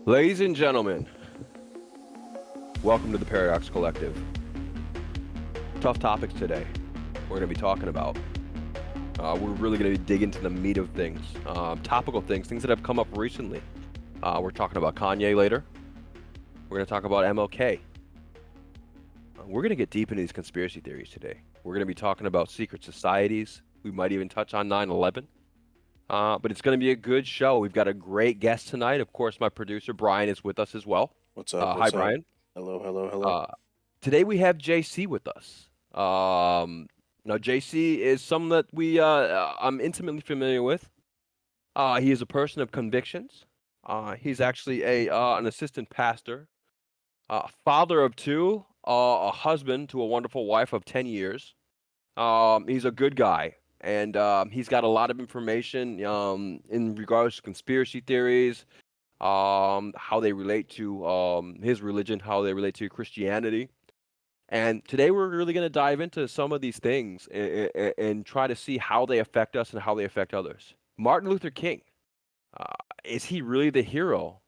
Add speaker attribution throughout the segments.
Speaker 1: Ladies and gentlemen, welcome to the Paradox Collective. Tough topics today we're going to be talking about. We're really going to dig into the meat of things, topical things that have come up recently. We're talking about Kanye later. We're going to talk about MLK. We're going to get deep into these conspiracy theories today. We're going to be talking about secret societies. We might even touch on 9/11. But it's going to be a good show. We've got a great guest tonight. Of course, my producer, Brian, is with us as well.
Speaker 2: What's up?
Speaker 1: Hi, Brian.
Speaker 2: Hello.
Speaker 1: Today we have JC with us. Now, JC is someone that I'm intimately familiar with. He is a person of convictions. He's actually an assistant pastor, father of two, a husband to a wonderful wife of 10 years. He's a good guy, and he's got a lot of information in regards to conspiracy theories, how they relate to his religion, how they relate to Christianity. And today we're really going to dive into some of these things and try to see how they affect us and how they affect others. Martin Luther King, uh, is he really the hero,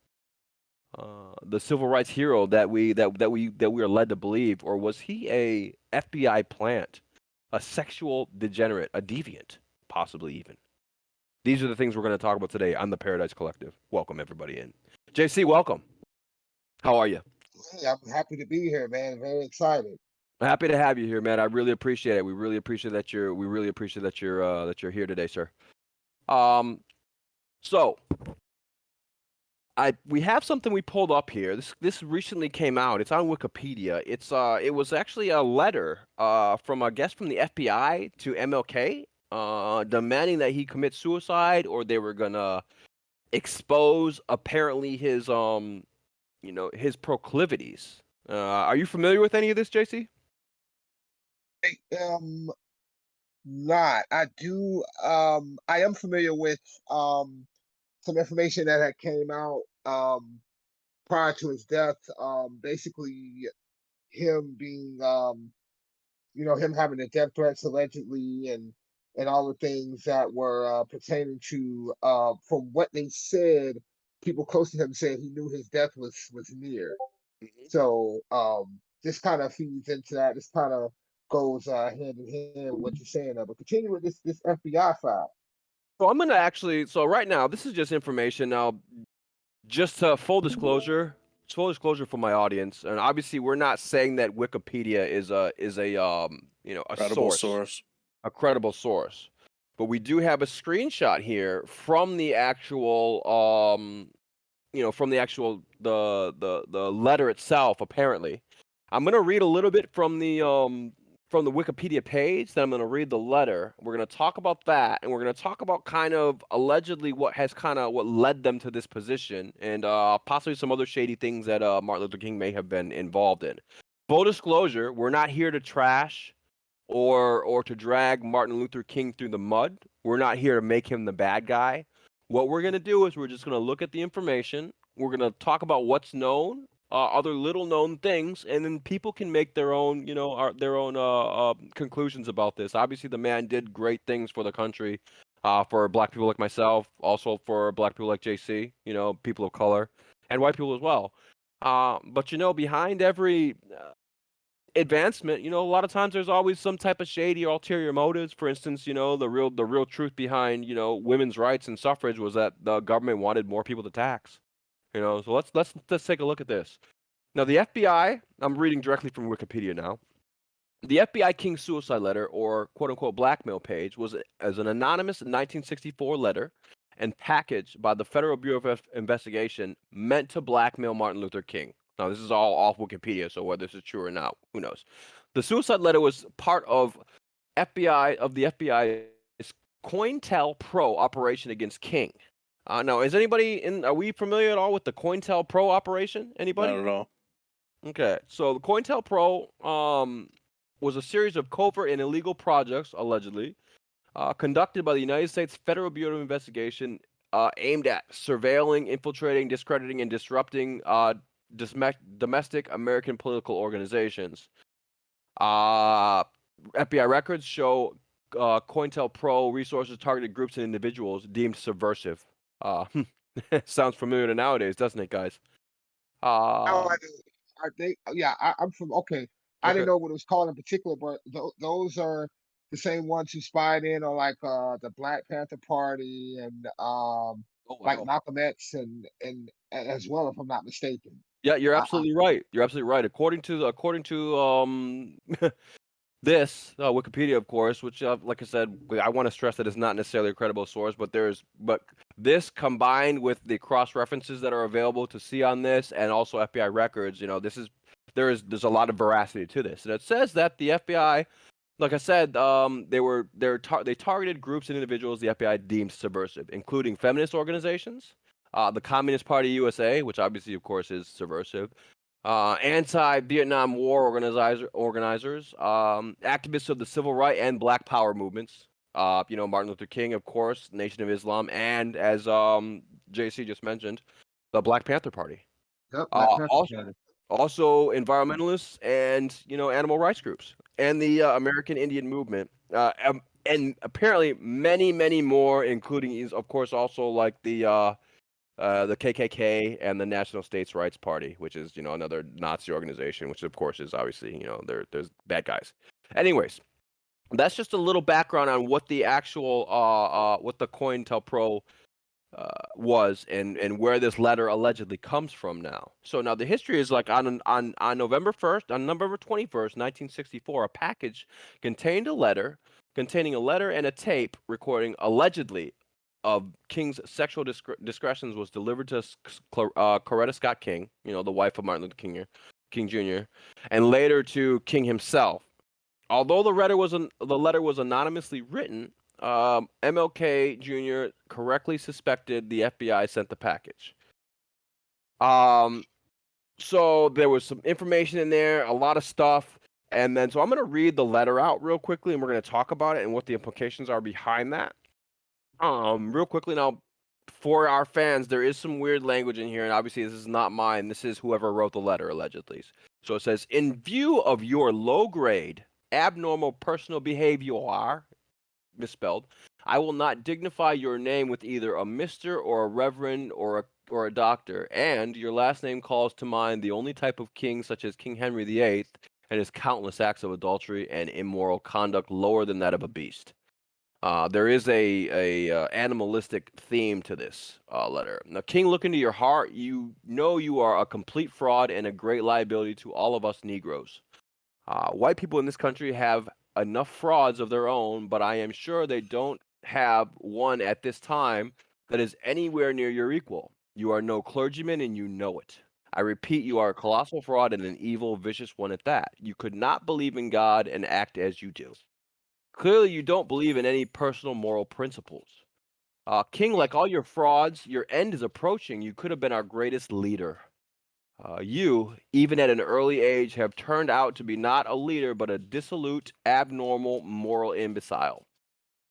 Speaker 1: the civil rights hero that we are led to believe, or was he a FBI plant, a sexual degenerate, a deviant, possibly even? These are the things we're going to talk about today on the Paradise Collective. Welcome everybody in. JC, welcome. How are you?
Speaker 3: Hey, I'm happy to be here, man. Very excited.
Speaker 1: Happy to have you here, man. I really appreciate it. We really appreciate that you're here today, sir. Um, so we have something we pulled up here. This recently came out. It's on Wikipedia. It was actually a letter from a guest from the FBI to MLK, demanding that he commit suicide, or they were gonna expose apparently his proclivities. Are you familiar with any of this, JC?
Speaker 3: Hey, not. I am familiar with some information that had came out prior to his death. Basically him being him having the death threats allegedly and all the things that were pertaining to from what they said, people close to him said he knew his death was near.
Speaker 1: Mhm.
Speaker 3: So this kind of feeds into that. This kind of goes hand in hand with what you're saying. But continue with this FBI file.
Speaker 1: So I'm gonna actually. So right now, this is just information. Now, just full disclosure for my audience, and obviously, we're not saying that Wikipedia is a
Speaker 2: Credible
Speaker 1: source,
Speaker 2: source.
Speaker 1: a credible source, but we do have a screenshot here from the actual the letter itself. Apparently, I'm gonna read a little bit from the Wikipedia page. Then I'm gonna read the letter. We're gonna talk about that, and we're gonna talk about kind of allegedly what led them to this position, and possibly some other shady things that Martin Luther King may have been involved in. Full disclosure: we're not here to trash or to drag Martin Luther King through the mud. We're not here to make him the bad guy. What we're going to do is we're just going to look at the information. We're going to talk about what's known, other little known things, and then people can make their own, their own conclusions about this. Obviously, the man did great things for the country, for black people like myself, also for black people like JC, people of color, and white people as well. But behind every advancement, a lot of times there's always some type of shady or ulterior motives. For instance, the real truth behind, women's rights and suffrage was that the government wanted more people to tax. So let's take a look at this. Now, the FBI, I'm reading directly from Wikipedia now. The FBI King suicide letter, or quote unquote blackmail page, was as an anonymous 1964 letter and packaged by the Federal Bureau of Investigation meant to blackmail Martin Luther King. Now, this is all off Wikipedia, so whether this is true or not, who knows? The suicide letter was part of the FBI's COINTELPRO operation against King. Now, are we familiar at all with the COINTELPRO operation?
Speaker 2: Not
Speaker 1: Anybody?
Speaker 2: at all.
Speaker 1: Okay, so the COINTELPRO was a series of covert and illegal projects, allegedly, conducted by the United States Federal Bureau of Investigation, aimed at surveilling, infiltrating, discrediting, and disrupting domestic American political organizations. FBI records show COINTELPRO resources targeted groups and individuals deemed subversive. Sounds familiar to nowadays, doesn't it, guys?
Speaker 3: Oh, I
Speaker 1: Um,
Speaker 3: do. I think, yeah, I'm from. Okay, I
Speaker 1: okay.
Speaker 3: didn't know what it was called in particular, but those are the same ones who spied in on like the Black Panther Party and
Speaker 1: Oh
Speaker 3: like
Speaker 1: wow.
Speaker 3: Malcolm X and as well, if I'm not mistaken.
Speaker 1: Yeah, you're
Speaker 3: I
Speaker 1: absolutely right. You're absolutely right. According to this Wikipedia, of course, which, like I said, I want to stress that it's not necessarily a credible source, but this combined with the cross references that are available to see on this, and also FBI records, there's a lot of veracity to this, and it says that the FBI, like I said, they targeted groups and individuals the FBI deemed subversive, including feminist organizations, the Communist Party USA, which obviously, of course, is subversive, anti-Vietnam War organizers, activists of the civil rights and Black Power movements. Martin Luther King, of course, Nation of Islam, and as JC just mentioned, the Black Panther Party.
Speaker 3: Yep, Black Panther
Speaker 1: Also,
Speaker 3: Party.
Speaker 1: environmentalists and animal rights groups and the American Indian movement, and apparently many, many more, including, of course, also like the KKK and the National States Rights Party, which is another Nazi organization, which of course is obviously there's bad guys. Anyways, that's just a little background on what the actual what the COINTELPRO was, and where this letter allegedly comes from now. So now the history is like on November 21st, 1964, a package contained a letter containing a letter and a tape recording allegedly of King's sexual discretions was delivered to Coretta Scott King, the wife of Martin Luther King Jr., and later to King himself. Although the letter was anonymously written, MLK Jr. correctly suspected the FBI sent the package. Um, so there was some information in there, a lot of stuff, and then so I'm gonna read the letter out real quickly, and we're gonna talk about it and what the implications are behind that. Real quickly now, for our fans, there is some weird language in here, and obviously this is not mine. This is whoever wrote the letter, allegedly. So it says, in view of your low grade, abnormal personal behavior, misspelled, I will not dignify your name with either a Mr. or a Reverend or a doctor, and your last name calls to mind the only type of king such as King Henry VIII and his countless acts of adultery and immoral conduct lower than that of a beast. There is a animalistic theme to this letter. Now, King, look into your heart. You know you are a complete fraud and a great liability to all of us Negroes. White people in this country have enough frauds of their own, but I am sure they don't have one at this time that is anywhere near your equal. You are no clergyman and you know it. I repeat, you are a colossal fraud and an evil, vicious one at that. You could not believe in God and act as you do. Clearly, you don't believe in any personal moral principles. King, like all your frauds, your end is approaching. You could have been our greatest leader. You, even at an early age, have turned out to be not a leader, but a dissolute, abnormal, moral imbecile.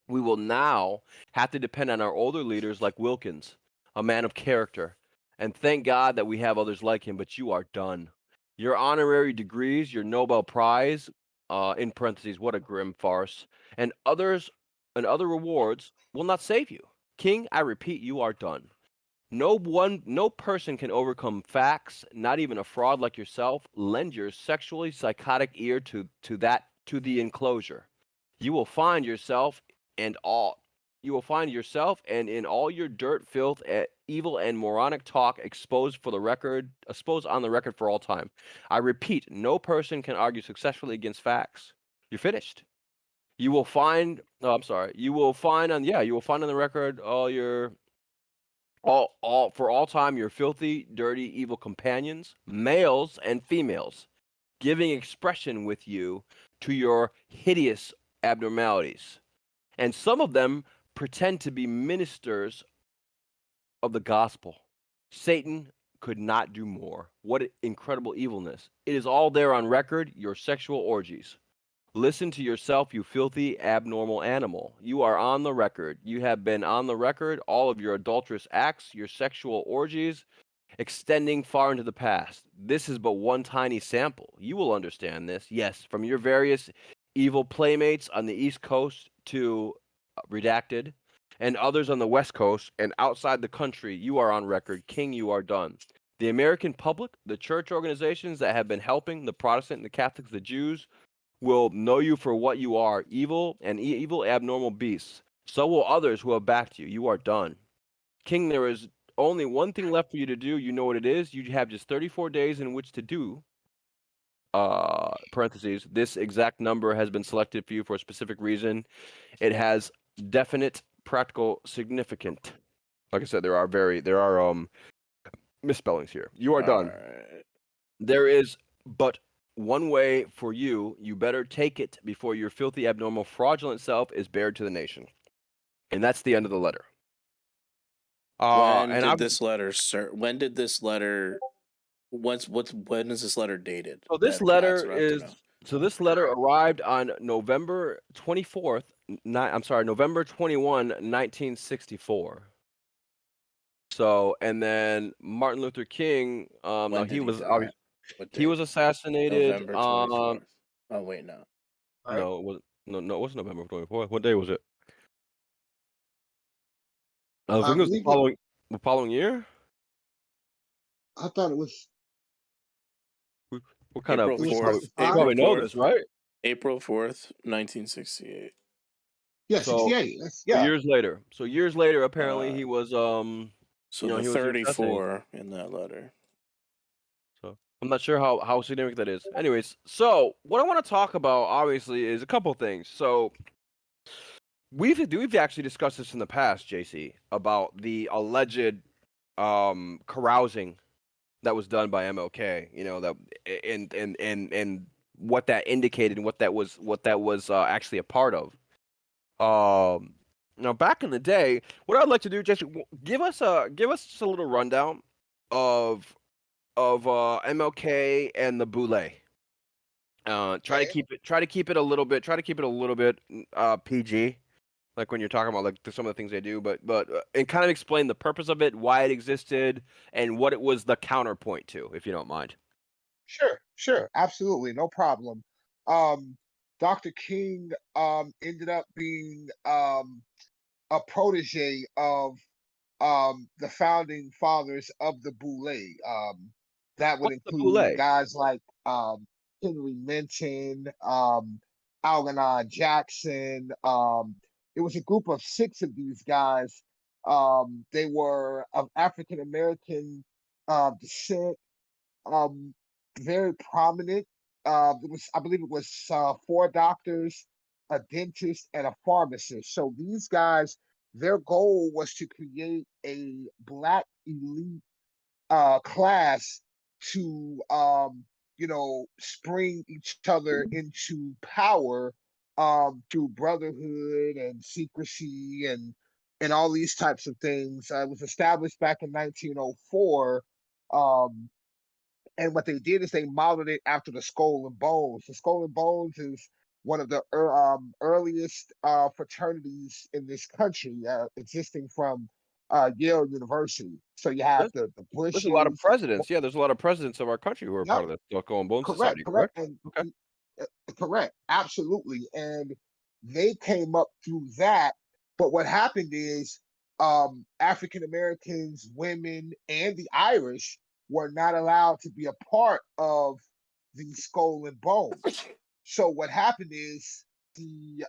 Speaker 1: We will now have to depend on our older leaders like Wilkins, a man of character. And thank God that we have others like him, but you are done. Your honorary degrees, your Nobel Prize, in parentheses, what a grim farce, and other rewards will not save you. King, I repeat, you are done. No person can overcome facts, not even a fraud like yourself. Lend your sexually psychotic ear to the enclosure. You will find yourself and all you will find yourself and in all your dirt, filth, evil, and moronic talk exposed on the record for all time. I repeat, no person can argue successfully against facts. You're finished. You will find. Oh, I'm sorry. You will find on the record all for all time your filthy, dirty, evil companions, males and females, giving expression with you to your hideous abnormalities. And some of them pretend to be ministers of the gospel. Satan could not do more. What incredible evilness. It is all there on record, your sexual orgies. Listen to yourself, you filthy, abnormal animal. You are on the record. You have been on the record, all of your adulterous acts, your sexual orgies, extending far into the past. This is but one tiny sample. You will understand this. Yes, from your various evil playmates on the East Coast to redacted, and others on the West Coast and outside the country, you are on record. King, you are done. The American public, the church organizations that have been helping the Protestant, the Catholics, the Jews, will know you for what you are, evil and evil abnormal beasts. So will others who have backed you. You are done. King, there is only one thing left for you to do. You know what it is. You have just 34 days in which to do. Parentheses. This exact number has been selected for you for a specific reason. It has definite practical significance. Like I said, there are misspellings here. You are done.
Speaker 2: Alright.
Speaker 1: There is but one way for you. You better take it before your filthy, abnormal, fraudulent self is bared to the nation. And that's the end of the letter.
Speaker 2: When
Speaker 1: And
Speaker 2: did this letter, sir? When did this letter? When is this letter dated?
Speaker 1: so this
Speaker 2: That's
Speaker 1: letter
Speaker 2: what I have to
Speaker 1: is
Speaker 2: know.
Speaker 1: so this letter arrived on November 24th. November 21, 1964. So, and then Martin Luther King. No,
Speaker 2: When
Speaker 1: he
Speaker 2: did he
Speaker 1: was
Speaker 2: die? What
Speaker 1: he
Speaker 2: date?
Speaker 1: was assassinated.
Speaker 2: November 24th. Oh wait, no.
Speaker 3: Right?
Speaker 1: No, it wasn't. No, it wasn't November 24th. What day was it? I
Speaker 3: I
Speaker 1: think it was
Speaker 3: believe it.
Speaker 1: the following year.
Speaker 3: I thought it was.
Speaker 1: What kind of?
Speaker 2: April
Speaker 3: It was
Speaker 2: 4th.
Speaker 1: You
Speaker 2: April
Speaker 1: probably know
Speaker 2: 4th.
Speaker 1: this, right?
Speaker 2: April 4th, 1968.
Speaker 3: Yeah,
Speaker 1: So
Speaker 3: 68. Yeah.
Speaker 1: years later. So years later, apparently he was
Speaker 2: So
Speaker 1: you know,
Speaker 2: the
Speaker 1: he was assassinated.
Speaker 2: 34 in that letter.
Speaker 1: So I'm not sure how significant that is. Anyways, so what I want to talk about obviously is a couple things. So we've actually discussed this in the past, JC, about the alleged carousing that was done by MLK. You know, that and what that indicated and what that was actually a part of. Now back in the day, what I'd like to do, Jesse, give us just a little rundown of MLK and the Boule. Try to keep it a little bit PG, like when you're talking about like some of the things they do, but and kind of explain the purpose of it, why it existed, and what it was the counterpoint to, if you don't mind.
Speaker 3: Sure, absolutely, no problem. Dr. King ended up being a protege of the founding fathers of the Boule. That would
Speaker 1: What's the
Speaker 3: include
Speaker 1: Boule?
Speaker 3: guys like Henry Menton, Algernon Jackson. It was a group of six of these guys. They were of African American descent, um, very prominent. I believe it was four doctors, a dentist, and a pharmacist. So these guys, their goal was to create a black elite class to spring each other into power through brotherhood and secrecy and all these types of things. It was established back in 1904. Um, and what they did is they modeled it after the Skull and Bones. The Skull and Bones is one of the earliest fraternities in this country, existing from Yale University. So you have
Speaker 1: There's,
Speaker 3: the
Speaker 1: there's a lot of
Speaker 3: Bushes.
Speaker 1: presidents. Yeah, there's a lot of presidents of our country who are
Speaker 3: Yep,
Speaker 1: part of the Skull and Bone
Speaker 3: correct,
Speaker 1: Society.
Speaker 3: correct,
Speaker 1: Correct?
Speaker 3: and
Speaker 1: Okay.
Speaker 3: uh, correct, absolutely. And they came up through that. But what happened is African Americans, women, and the Irish were not allowed to be a part of the Skull and Bones. So what happened is the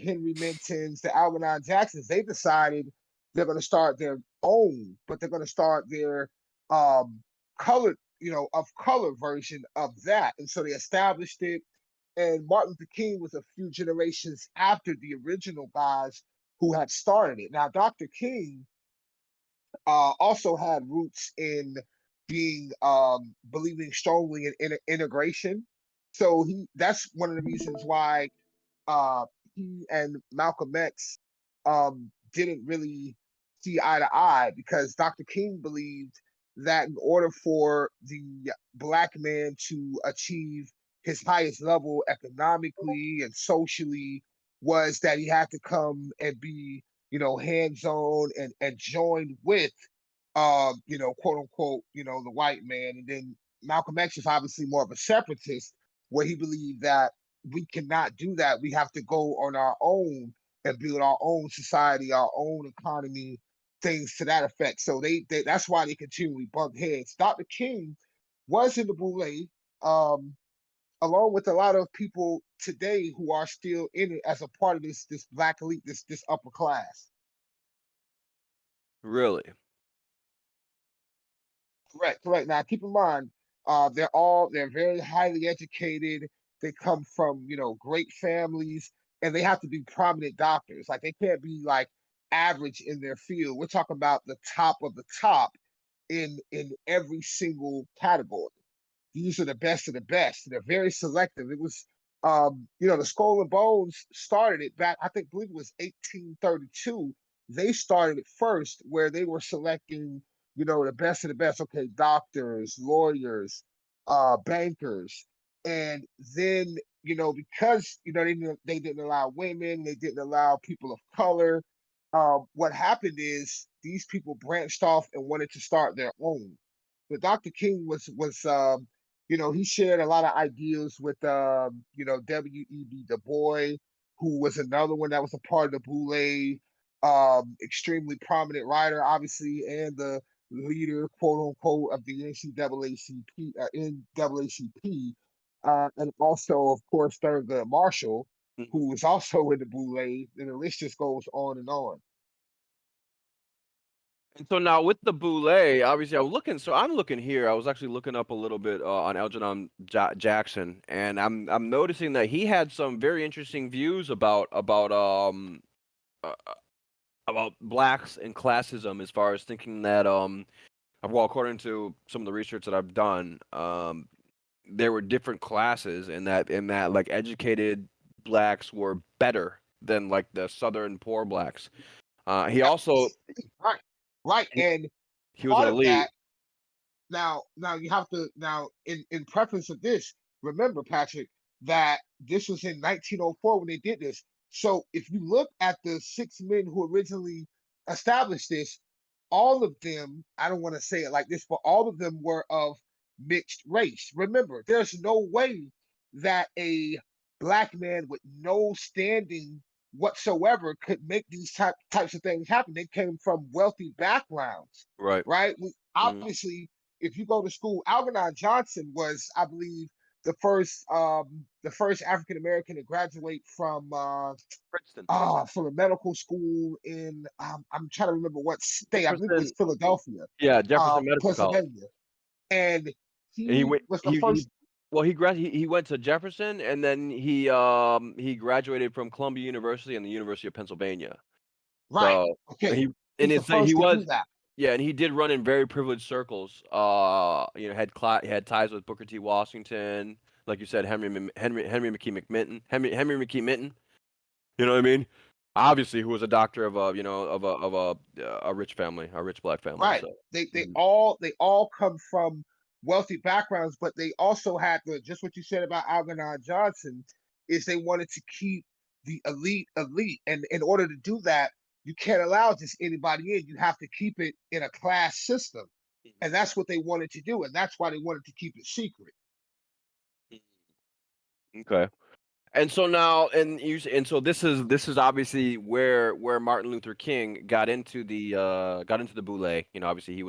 Speaker 3: Henry Mentons, the Algernon Jacksons, they decided they're going to start their own, but they're going to start their colored, of color version of that. And so they established it. And Martin Luther King was a few generations after the original guys who had started it. Now, Dr. King also had roots in being believing strongly in integration. So that's one of the reasons why uh, he and Malcolm X didn't really see eye to eye, because Dr. King believed that in order for the black man to achieve his highest level economically and socially was that he had to come and be, hands-on and joined with quote unquote, the white man. And then Malcolm X is obviously more of a separatist, where he believed that we cannot do that. We have to go on our own and build our own society, our own economy, things to that effect. So they that's why they continually bumped heads. Dr. King was in the Boule, um, along with a lot of people today who are still in it as a part of this black elite, this upper class.
Speaker 1: Really?
Speaker 3: Correct, correct. Now keep in mind, they're very highly educated. They come from great families, and they have to be prominent doctors. Like they can't be like average in their field. We're talking about the top of the top in every single category. These are the best of the best. They're very selective. It was, the Skull and Bones started it back, I think, believe it was 1832. They started it first, where they were selecting, the best of the best. Okay, doctors, lawyers, bankers, and then because they didn't allow women, they didn't allow people of color. What happened is these people branched off and wanted to start their own. But Dr. King was he shared a lot of ideas with W.E.B. Du Bois, who was another one that was a part of the Boule, extremely prominent writer, obviously, and the leader, quote unquote, of the NAACP, and also, of course, Thurgood Marshall,
Speaker 1: Mhm.
Speaker 3: who was also in the Boule, and the list just goes on and on.
Speaker 1: And so now with the Boule, obviously I'm looking here. I was actually looking up a little bit on Algernon Jackson, and I'm noticing that he had some very interesting views uh, about blacks and classism, as far as thinking that well, according to some of the research that I've done, there were different classes, in that like educated blacks were better than like the southern poor blacks. He also
Speaker 3: Right, right,
Speaker 1: he,
Speaker 3: and
Speaker 1: he was an
Speaker 3: part of
Speaker 1: elite.
Speaker 3: that. Now you have to in preference of this, remember, Patrick, that this was in 1904 when they did this. So if you look at the six men who originally established this, all of them, I don't want to say it like this, but all of them were of mixed race. Remember, there's no way that a black man with no standing whatsoever could make these types of things happen. They came from wealthy backgrounds,
Speaker 1: Right.
Speaker 3: right?
Speaker 1: Mhm.
Speaker 3: Obviously, if you go to school, Algernon Johnson was, I believe, the first African American to graduate
Speaker 1: Princeton.
Speaker 3: from a medical school in, I'm trying to remember what state. I believe it was
Speaker 1: Jefferson.
Speaker 3: Philadelphia,
Speaker 1: Yeah, Jefferson Medical College.
Speaker 3: Pennsylvania, and
Speaker 1: And he
Speaker 3: he
Speaker 1: went.
Speaker 3: was the
Speaker 1: He
Speaker 3: first.
Speaker 1: well, he went to Jefferson, and then he graduated from Columbia University and the University of Pennsylvania.
Speaker 3: Right.
Speaker 1: So and
Speaker 3: Okay.
Speaker 1: he and
Speaker 3: He's the
Speaker 1: it's like he
Speaker 3: first to do
Speaker 1: was
Speaker 3: that.
Speaker 1: yeah, and he did run in very privileged circles. He had ties with Booker T. Washington, like you said, Henry McKee McMinton, Henry McKee Minton. You know what I mean? Obviously, who was a doctor of a rich family, a rich black family.
Speaker 3: Right.
Speaker 1: So.
Speaker 3: They
Speaker 1: Mhm.
Speaker 3: all they all come from wealthy backgrounds, but they also had just what you said about Algernon Johnson, is they wanted to keep the elite elite. And in order to do that, you can't allow just anybody in. You have to keep it in a class system. And that's what they wanted to do. And that's why they wanted to keep it secret.
Speaker 1: Okay. And so now, and so this is obviously where Martin Luther King got into the Boule. Obviously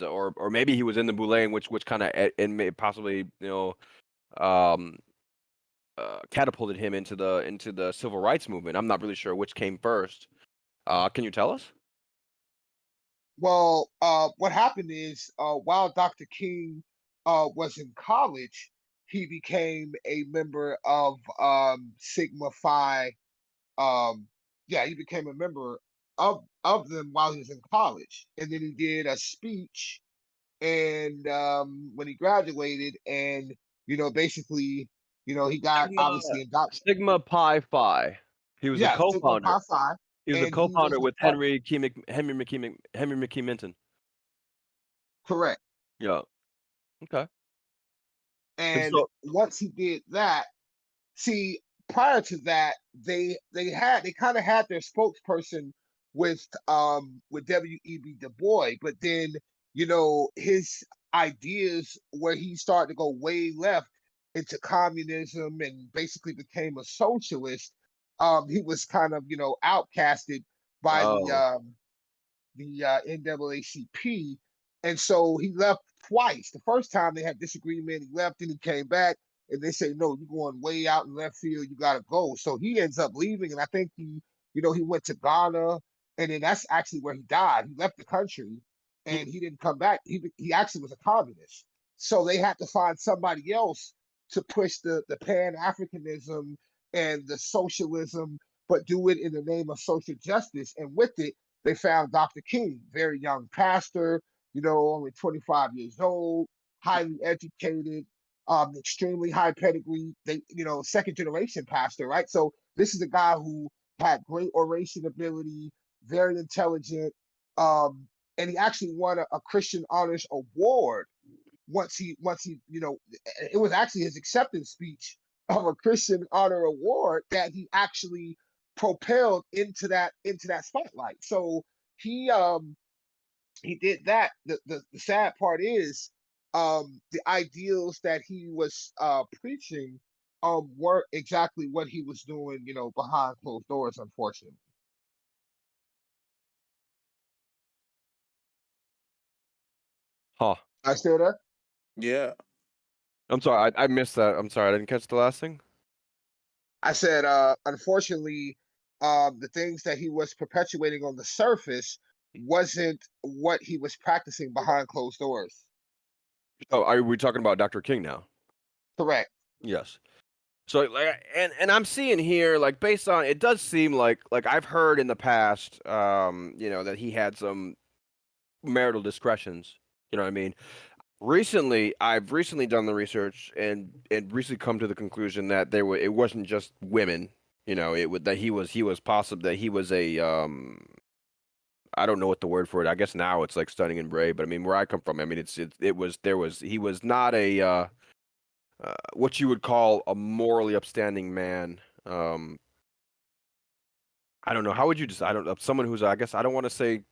Speaker 1: or maybe he was in the Boule, in which kind of and may possibly um catapulted him into the civil rights movement. I'm not really sure which came first. Can you tell us?
Speaker 3: Well, what happened is, while Dr. King was in college, he became a member of Sigma Phi. Um, yeah, he became a member of them while he was in college, and then he did a speech, and when he graduated, and basically, he got
Speaker 1: Sigma
Speaker 3: obviously adopted.
Speaker 1: Sigma Pi Phi. He was a
Speaker 3: Yeah, Sigma
Speaker 1: co-founder.
Speaker 3: Pi Phi,
Speaker 1: He was a
Speaker 3: and he was
Speaker 1: co-founder
Speaker 3: a
Speaker 1: with
Speaker 3: part.
Speaker 1: Henry McKee Minton.
Speaker 3: Correct.
Speaker 1: Yeah. Okay. And
Speaker 3: And
Speaker 1: so.
Speaker 3: once he did that, see, prior to that, they kind of had their spokesperson with W.E.B. Du Bois, but then his ideas, where he started to go way left into communism and basically became a socialist. He was kind of outcasted by the
Speaker 1: Oh.
Speaker 3: the NAACP, and so he left twice. The first time they had disagreement, he left and he came back, and they say, "No, you're going way out in left field. You got to go." So he ends up leaving, and I think he went to Ghana, and then that's actually where he died. He left the country, and he didn't come back. He actually was a communist. So they had to find somebody else to push the Pan Africanism and the socialism, but do it in the name of social justice. And with it, they found Dr. King, very young pastor, only 25 years old, highly educated, extremely high pedigree. Second generation pastor, right? So this is a guy who had great oration ability, very intelligent, and he actually won a Christian Honors Award once he it was actually his acceptance speech of a Christian Honor Award that he actually propelled into that spotlight. So he did that. The sad part is the ideals that he was preaching weren't exactly what he was doing, behind closed doors, unfortunately.
Speaker 1: Huh.
Speaker 3: I still there?
Speaker 2: Yeah.
Speaker 1: I'm sorry, I missed that. I'm sorry, I didn't catch the last thing.
Speaker 3: I said, unfortunately, the things that he was perpetuating on the surface wasn't what he was practicing behind closed doors.
Speaker 1: Oh, are we talking about Dr. King now?
Speaker 3: Correct.
Speaker 1: Yes. So like, and I'm seeing here, like, based on it does seem like I've heard in the past, that he had some marital discretions. You know what I mean? I've recently done the research and recently come to the conclusion that it wasn't just women. That he was possible that he was a I don't know what the word for it. I guess now it's like stunning and brave, but I mean where I come from, I mean he was not a what you would call a morally upstanding man. I don't know. How would you just? I don't know. Someone who's, I guess, I don't want to say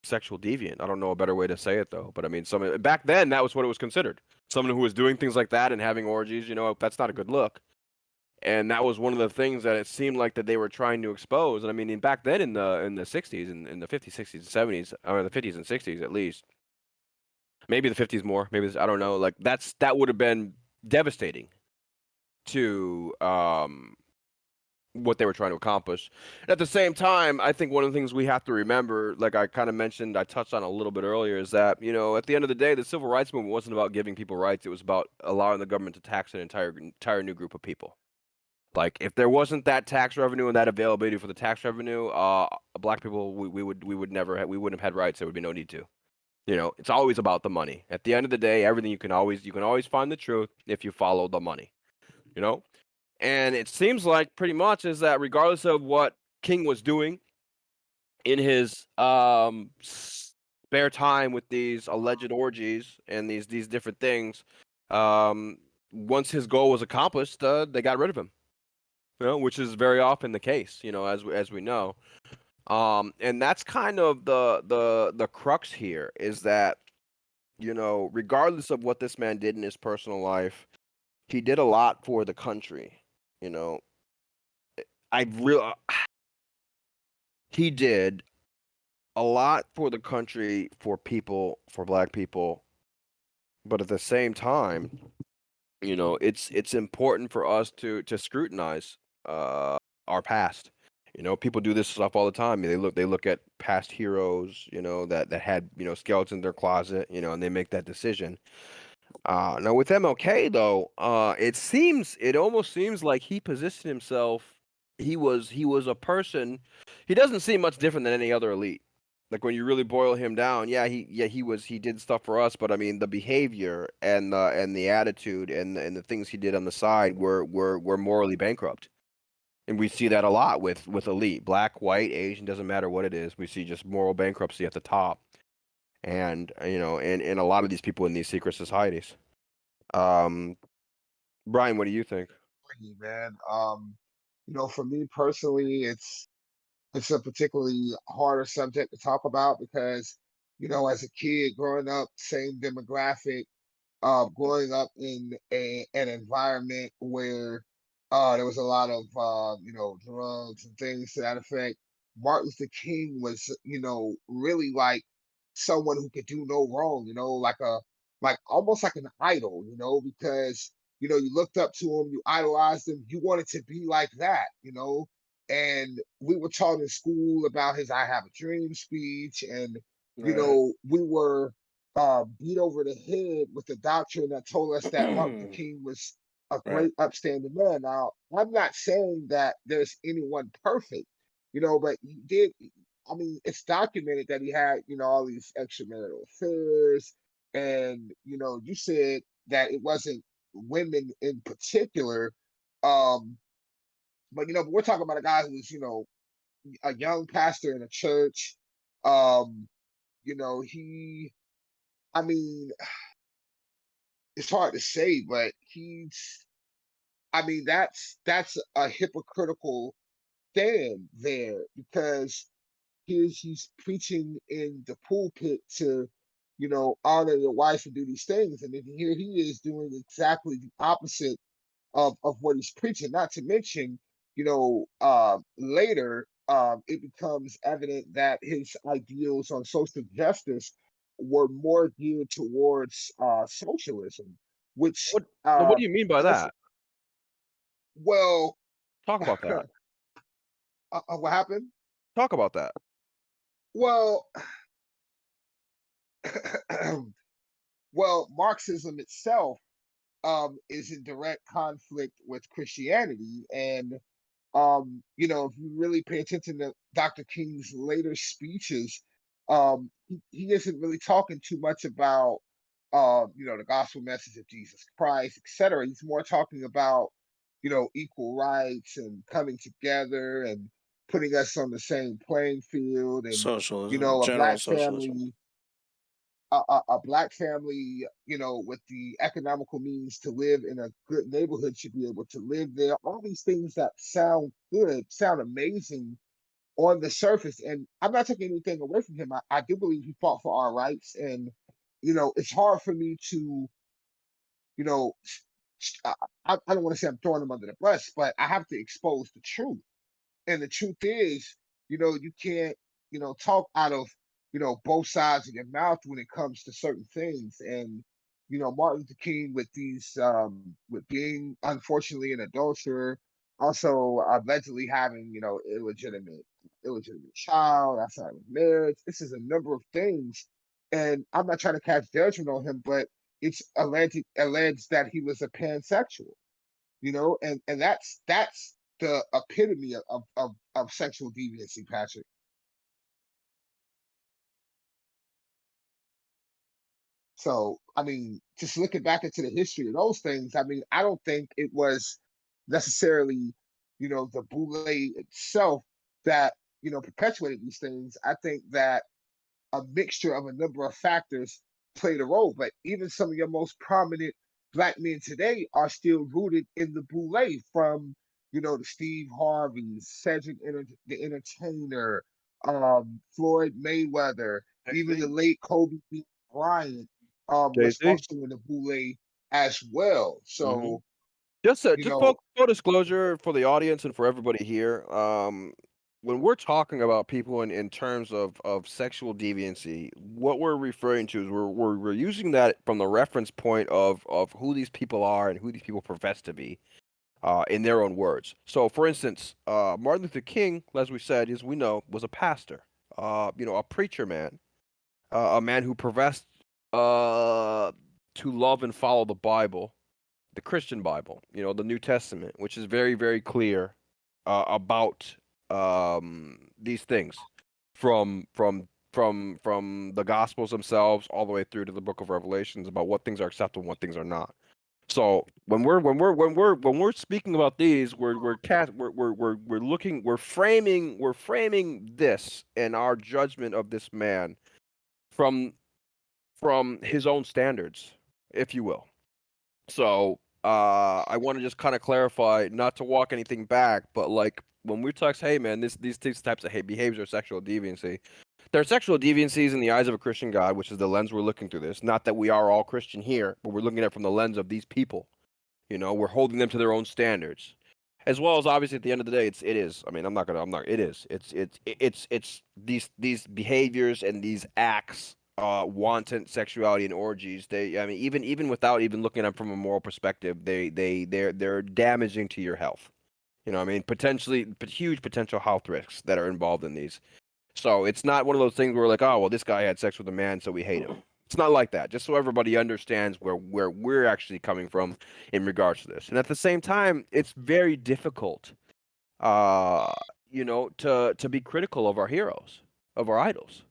Speaker 1: sexual deviant. I don't know a better way to say it though. But I mean, someone back then that was what it was considered. Someone who was doing things like that and having orgies. That's not a good look. And that was one of the things that it seemed like that they were trying to expose. And I mean, back then in the 60s and in the 50s, 60s, and 70s, or the 50s and 60s at least, maybe the 50s more, maybe I don't know. Like that would have been devastating to what they were trying to accomplish. And at the same time, I think one of the things we have to remember, like I kind of mentioned, I touched on a little bit earlier, is that, at the end of the day, the civil rights movement wasn't about giving people rights. It was about allowing the government to tax an entire new group of people. Like, if there wasn't that tax revenue and that availability for the tax revenue, black people, we wouldn't have had rights. There would be no need to. It's always about the money. At the end of the day, everything you can always find the truth if you follow the money. And it seems like pretty much is that regardless of what King was doing in his spare time with these alleged orgies and these different things, once his goal was accomplished, they got rid of him. Which is very often the case, as we know. And that's kind of the crux here is that, regardless of what this man did in his personal life, he did a lot for the country. I real he did a lot for the country, for people, for black people, but at the same time, it's important for us to scrutinize our past. People do this stuff all the time. They look at past heroes, that had skeletons in their closet, and they make that decision. Now with MLK though, it almost seems like he positioned himself. He was a person. He doesn't seem much different than any other elite. Like when you really boil him down, he did stuff for us, but I mean the behavior and the attitude and the things he did on the side were morally bankrupt. And we see that a lot with elite, black, white, Asian, doesn't matter what it is. We see just moral bankruptcy at the top. And and a lot of these people in these secret societies. Um, Brian, what do you think?
Speaker 3: Man. For me personally, it's a particularly harder subject to talk about because, as a kid growing up, same demographic, growing up in an environment where there was a lot of drugs and things to that effect. Martin Luther King was, really like someone who could do no wrong, like almost like an idol, because you looked up to him, you idolized him, you wanted to be like that. And we were taught in school about his "I Have a Dream" speech, and
Speaker 2: Right.
Speaker 3: we were beat over the head with the doctrine that told us that Martin Luther King was a
Speaker 2: Right.
Speaker 3: great, upstanding man. Now, I'm not saying that there's anyone perfect, but he did. I mean, it's documented that he had, all these extramarital affairs, and you said that it wasn't women in particular, um, but we're talking about a guy who's, a young pastor in a church. Um, he, I mean, it's hard to say, but I mean, that's a hypocritical stand there because he's preaching in the pulpit to, honor your wife and do these things, and then here he is doing exactly the opposite of what he's preaching. Not to mention, later it becomes evident that his ideals on social justice were more geared towards socialism, which
Speaker 1: What? So what do you mean by
Speaker 3: does
Speaker 1: that?
Speaker 3: well.
Speaker 1: Talk about that.
Speaker 3: What happened?
Speaker 1: Talk about that.
Speaker 3: Well, well, Marxism itself is in direct conflict with Christianity, and if you really pay attention to Dr. King's later speeches, he isn't really talking too much about, the gospel message of Jesus Christ, etc. He's more talking about, equal rights and coming together and putting us on the same playing field, and
Speaker 2: Socialism,
Speaker 3: a
Speaker 2: general
Speaker 3: black
Speaker 2: socialism.
Speaker 3: family a black family, with the economical means to live in a good neighborhood should be able to live there. All these things that sound good, sound amazing on the surface. And I'm not taking anything away from him. I do believe he fought for our rights. And, it's hard for me to, you know, I, I don't want to say I'm throwing him under the bus, but I have to expose the truth. And the truth is, you can't, talk out of, both sides of your mouth when it comes to certain things. And, Martin Luther King with with being unfortunately an adulterer, also allegedly having, illegitimate child outside of marriage. This is a number of things. And I'm not trying to cast judgment on him, but it's alleged that he was a pansexual, and that's the epitome of sexual deviancy, Patrick. So, I mean, just looking back into the history of those things, I mean, I don't think it was necessarily, the boule itself that, perpetuated these things. I think that a mixture of a number of factors played a role. But even some of your most prominent black men today are still rooted in the boule from, the Steve Harveys, the Entertainer, Floyd Mayweather, even the
Speaker 1: Jay-Z.
Speaker 3: late Kobe Bryant was
Speaker 1: Jay-Z.
Speaker 3: also in the boule as well.
Speaker 1: Hmm.
Speaker 3: So, you
Speaker 1: Just
Speaker 3: know,
Speaker 1: full disclosure for the audience and for everybody here. When we're talking about people in terms of sexual deviancy, what we're referring to is we're using that from the reference point of who these people are and who these people profess to be, in their own words. So, for instance, Martin Luther King, as we said, as we know, was a pastor, a preacher man, a man who professed to love and follow the Bible, the Christian Bible, the New Testament, which is very, very clear about these things from the Gospels themselves all the way through to the Book of Revelations about what things are acceptable and what things are not. So when we're speaking about these, we're looking, we're framing this and our judgment of this man from his own standards, if you will. So, I want to just kind of clarify, not to walk anything back, but like when we talk, hey man, these types of hate behaviors are sexual deviancy. There are sexual deviancies in the eyes of a Christian God, which is the lens we're looking through this. Not that we are all Christian here, but we're looking at it from the lens of these people. We're holding them to their own standards. As well as obviously at the end of the day, it is. I mean, it is. It's these behaviors and these acts, wanton sexuality and orgies. I mean, even without even looking at them from a moral perspective, they're damaging to your health. You know, what I mean, potentially, but huge potential health risks that are involved in these. So it's not one of those things where we're like, oh, well, this guy had sex with a man, so we hate him. It's not like that. Just so everybody understands where we're actually coming from in regards to this. And at the same time, it's very difficult, uh, to be critical of our heroes, of our idols.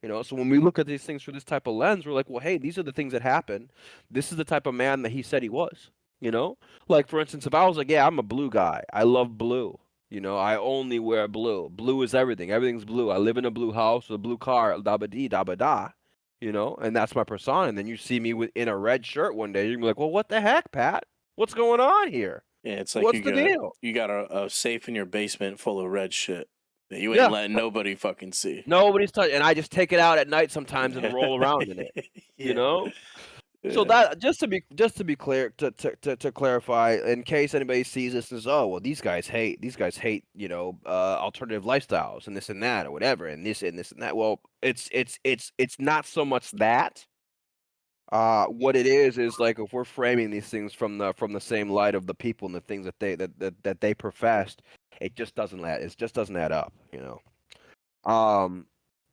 Speaker 1: So when we look at these things through this type of lens, we're like, well, hey, these are the things that happened. This is the type of man that he said he was. You know, like for instance, if I was like, yeah, I'm a blue guy. I love blue. I only wear blue. Blue is everything. Everything's blue. I live in a blue house with a blue car. Da ba dee da ba da. And that's my persona. And then you see me in a red shirt one day. You're gonna be like, well, what the heck, Pat? What's going on here?
Speaker 2: Yeah, it's like
Speaker 1: What's the deal?
Speaker 2: you got a safe in your basement full of red shit that you ain't
Speaker 1: Yeah,
Speaker 2: letting nobody fucking see.
Speaker 1: nobody's touching. And I just take it out at night sometimes and roll around in it. You
Speaker 2: Yeah.
Speaker 1: know. So
Speaker 2: Yeah.
Speaker 1: that just to be clear to clarify, in case anybody sees this and says, oh well, these guys hate alternative lifestyles and this and that or whatever and this and this and that. Well, it's not so much that. What it is like if we're framing these things from the same light of the people and the things that they professed, it just doesn't add up.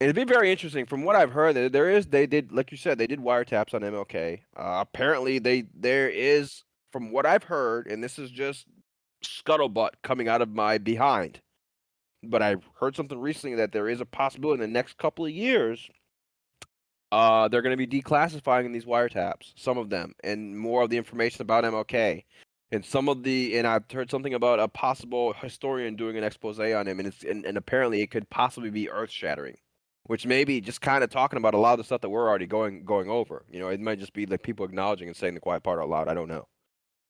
Speaker 1: It'd be very interesting. From what I've heard, they did, like you said, they did wiretaps on MLK. Apparently, there is, from what I've heard, and this is just scuttlebutt coming out of my behind, but I heard something recently that there is a possibility in the next couple of years, they're going to be declassifying these wiretaps, some of them, and more of the information about MLK. And I've heard something about a possible historian doing an expose on him, and apparently it could possibly be earth shattering, which may be just kind of talking about a lot of the stuff that we're already going over. It might just be like people acknowledging and saying the quiet part out loud. I don't know,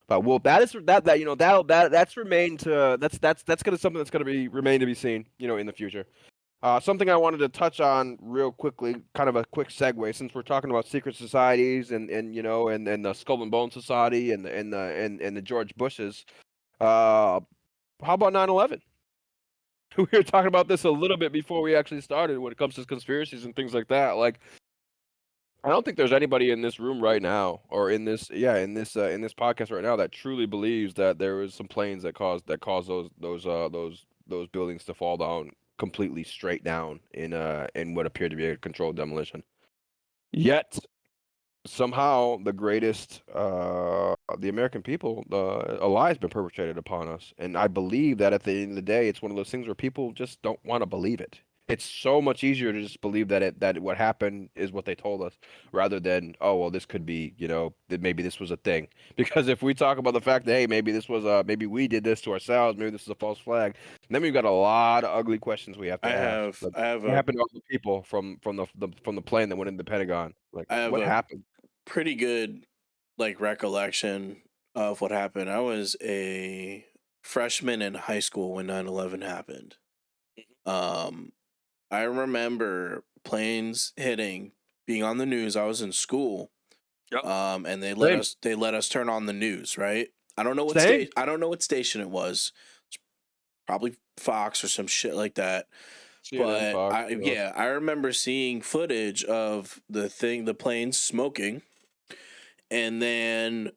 Speaker 1: but well, that's remain to that's gonna something that's gonna be remain to be seen. In the future. Something I wanted to touch on real quickly, kind of a quick segue, since we're talking about secret societies and the Skull and Bone Society and the George Bushes. How about 9/11? We were talking about this a little bit before we actually started when it comes to conspiracies and things like that. Like, I don't think there's anybody in this room right now, or in this podcast right now, that truly believes that there was some planes that caused those buildings to fall down completely straight down in what appeared to be a controlled demolition. Yet somehow the American people, a lie has been perpetrated upon us, and I believe that at the end of the day, it's one of those things where people just don't want to believe it. It's so much easier to just believe that what happened is what they told us, rather than, oh well, this could be, that maybe this was a thing. Because if we talk about the fact that, hey, maybe we did this to ourselves, maybe this is a false flag, then we've got a lot of ugly questions we have to ask. Like,
Speaker 2: I have
Speaker 1: what
Speaker 2: a
Speaker 1: happened to all the people from the plane that went into the Pentagon? Like,
Speaker 2: I have
Speaker 1: what
Speaker 2: a
Speaker 1: happened?
Speaker 2: pretty good recollection of what happened. I was a freshman in high school when 9/11 happened. Um I remember planes hitting, being on the news. I was in school.
Speaker 1: Yep.
Speaker 2: And they
Speaker 1: Same.
Speaker 2: let us turn on the news, right? I don't know what
Speaker 1: Same.
Speaker 2: I don't know what station it was. It's probably Fox or some shit like that.
Speaker 1: CNN,
Speaker 2: But
Speaker 1: Fox,
Speaker 2: I remember seeing footage of the planes smoking, and then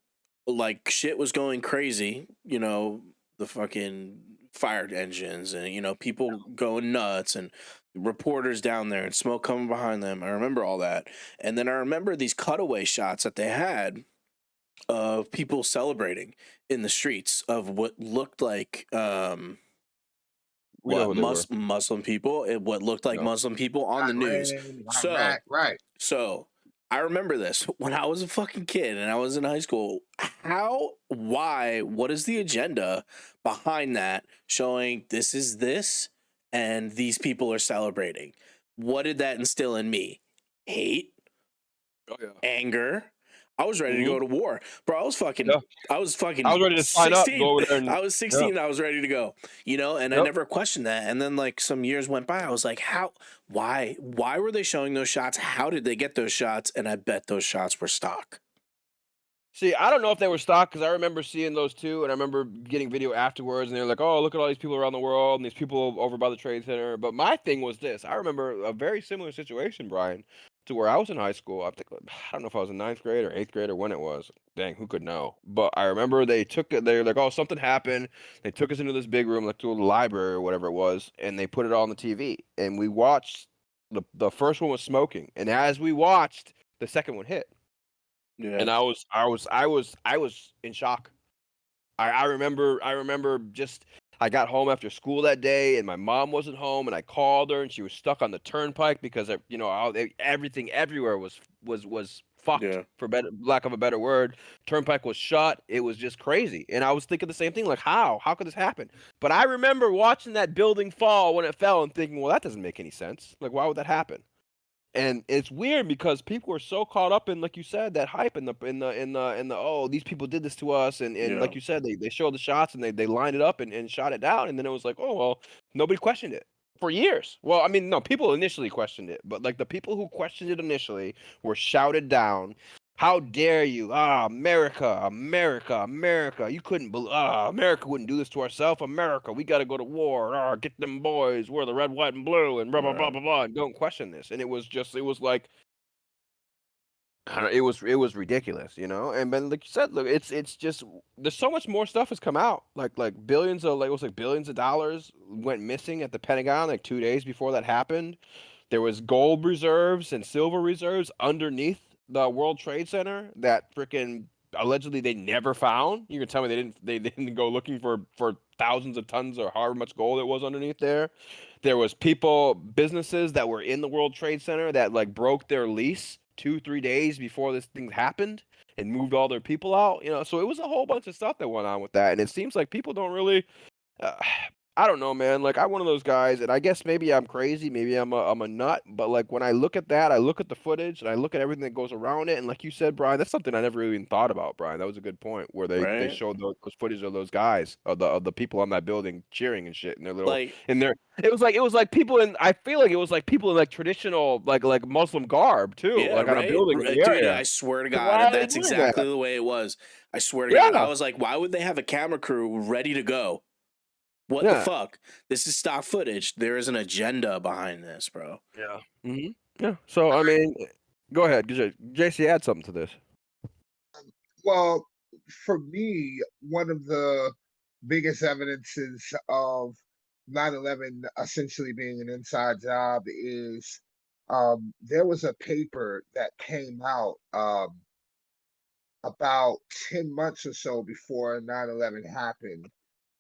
Speaker 2: like shit was going crazy, the fucking fire engines and people going nuts and reporters down there and smoke coming behind them. I remember all that. And then I remember these cutaway shots that they had of people celebrating in the streets of what looked like
Speaker 1: we know who they were.
Speaker 2: Muslim people, what looked like
Speaker 1: No.
Speaker 2: Muslim people on the news.
Speaker 3: Right.
Speaker 2: So I remember this when I was a fucking kid and I was in high school. What is the agenda behind that, showing this is this and these people are celebrating? What did that instill in me? Hate,
Speaker 1: Oh yeah.
Speaker 2: anger. I was ready to go to war, bro. I was fucking
Speaker 1: I was ready to sign
Speaker 2: 16.
Speaker 1: up, go over there.
Speaker 2: I was 16. I was ready to go, and I
Speaker 1: Yep.
Speaker 2: never questioned that. And then like some years went by, I was like, why were they showing those shots? How did they get those shots? And I bet those shots were stock.
Speaker 1: See, I don't know if they were stock because I remember seeing those too, and I remember getting video afterwards, and they're like, "Oh, look at all these people around the world, and these people over by the Trade Center." But my thing was this: I remember a very similar situation, Brian, to where I was in high school. I think I don't know if I was in ninth grade or eighth grade or when it was. Dang, who could know? But I remember they took it. They're like, "Oh, something happened." They took us into this big room, like to a library or whatever it was, and they put it all on the TV, and we watched. The first one was smoking, and as we watched, the second one hit.
Speaker 2: Yeah.
Speaker 1: And I was in shock. I remember just I got home after school that day and my mom wasn't home and I called her and she was stuck on the turnpike because everything everywhere was fucked
Speaker 2: Yeah.
Speaker 1: for better lack of a better word. Turnpike was shut. It was just crazy. And I was thinking the same thing like how could this happen? But I remember watching that building fall when it fell and thinking, well, that doesn't make any sense. Like why would that happen? And it's weird because people are so caught up in, like you said, that hype in the oh, these people did this to us, and
Speaker 2: Yeah.
Speaker 1: like you said, they showed the shots and they lined it up and shot it down, and then it was like, oh well, nobody questioned it for years. Well, I mean, no, people initially questioned it, but like the people who questioned it initially were shouted down. How dare you? Ah, America, America, America. You couldn't believe, America wouldn't do this to ourselves. America, we got to go to war. Ah, get them boys. We're the red, white, and blue, and blah, blah, blah,
Speaker 2: Right.
Speaker 1: blah, blah. And don't question this. And it was like, I don't know, it was ridiculous, you know. And then like you said, look, it's just there's so much more stuff has come out. Like billions of like it was like billions of dollars went missing at the Pentagon like 2 days before that happened. There was gold reserves and silver reserves underneath the World Trade Center that freaking allegedly they never found. You can tell me they didn't go looking for thousands of tons or however much gold it was underneath there. There was businesses that were in the World Trade Center that like broke their lease 2 3 days before this thing happened and moved all their people out. You know, so it was a whole bunch of stuff that went on with that, and it seems like people don't really uh, I don't know, man. Like I'm one of those guys, and I guess maybe I'm crazy, maybe I'm a nut, but like when I look at that, I look at the footage and I look at everything that goes around it, and like you said, Brian, that's something I never even thought about, Brian. That was a good point where they
Speaker 2: Right.
Speaker 1: showed those footage of those guys of the people on that building cheering and shit, and their little
Speaker 2: Like,
Speaker 1: in their it was like people in I feel like it was like people in like traditional like Muslim garb too,
Speaker 2: yeah,
Speaker 1: like on a
Speaker 2: right.
Speaker 1: building in the
Speaker 2: Dude,
Speaker 1: area.
Speaker 2: I swear to
Speaker 1: Like, why
Speaker 2: God,
Speaker 1: are they
Speaker 2: that's
Speaker 1: doing
Speaker 2: exactly
Speaker 1: that?
Speaker 2: the way it was. I swear to God. I
Speaker 1: Yeah,
Speaker 2: was like, why would they have a camera crew ready to go? What the
Speaker 1: yeah,
Speaker 2: fuck? This is stock footage. There is an agenda behind this, bro.
Speaker 1: yeah. Yeah. So I mean, go ahead, JC, add something to this.
Speaker 3: Well, for me, one of the biggest evidences of 9/11 essentially being an inside job is there was a paper that came out about 10 months or so before 9/11 happened.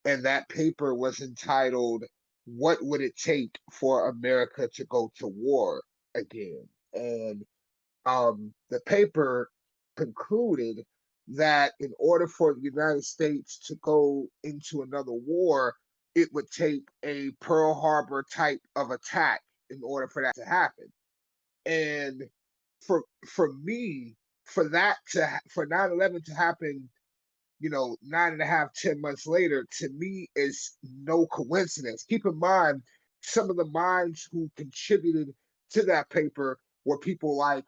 Speaker 3: And that paper was entitled, What Would It Take for America to Go to War Again? And the paper concluded that in order for the United States to go into another war, it would take a Pearl Harbor type of attack in order for that to happen. And for me, for 9/11 to happen, 9.5, 10 months later, to me is no coincidence. Keep in mind, some of the minds who contributed to that paper were people like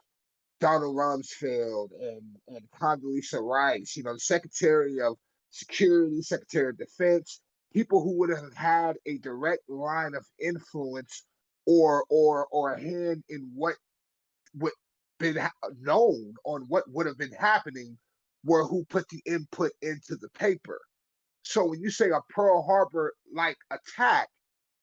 Speaker 3: Donald Rumsfeld and Condoleezza Rice, the Secretary of Security, Secretary of Defense, people who would have had a direct line of influence or a hand in what would been known on what would have been happening were who put the input into the paper. So when you say a Pearl Harbor like attack,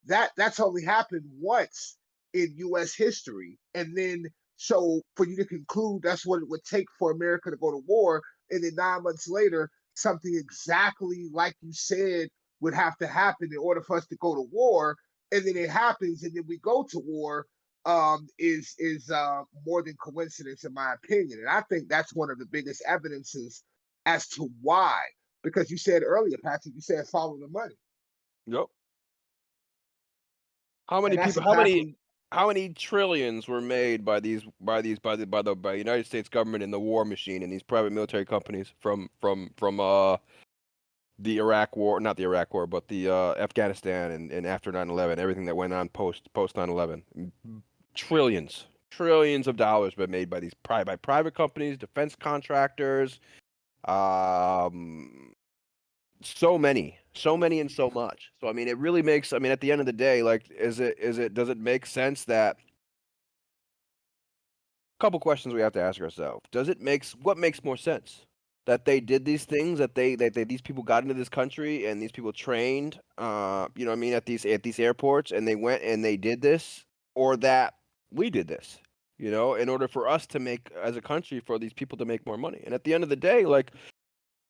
Speaker 3: that's only happened once in US history. And then so for you to conclude that's what it would take for America to go to war, and then 9 months later, something exactly like you said would have to happen in order for us to go to war, and then it happens, and then we go to war, is more than coincidence in my opinion. And I think that's one of the biggest evidences as to why. Because you said earlier, Patrick, you said follow the money.
Speaker 1: Yep. How
Speaker 3: And
Speaker 1: many
Speaker 3: that's
Speaker 1: people?
Speaker 3: exactly
Speaker 1: How many trillions were made by the United States government in the war machine and these private military companies from the Iraq war, not the Iraq war, but the Afghanistan and after 9/11, everything that went on post 9/11. Trillions of dollars been made by by private companies, defense contractors, Um, so many, and so much. So I mean, it really makes. I mean, at the end of the day, like, is it? Does it make sense that? Couple questions we have to ask ourselves. Does it makes what makes more sense? That they did these things, that these people got into this country and these people trained, you know what I mean, at these airports, and they went and they did this, or that we did this, you know, in order for us to make, as a country, for these people to make more money. And at the end of the day, like,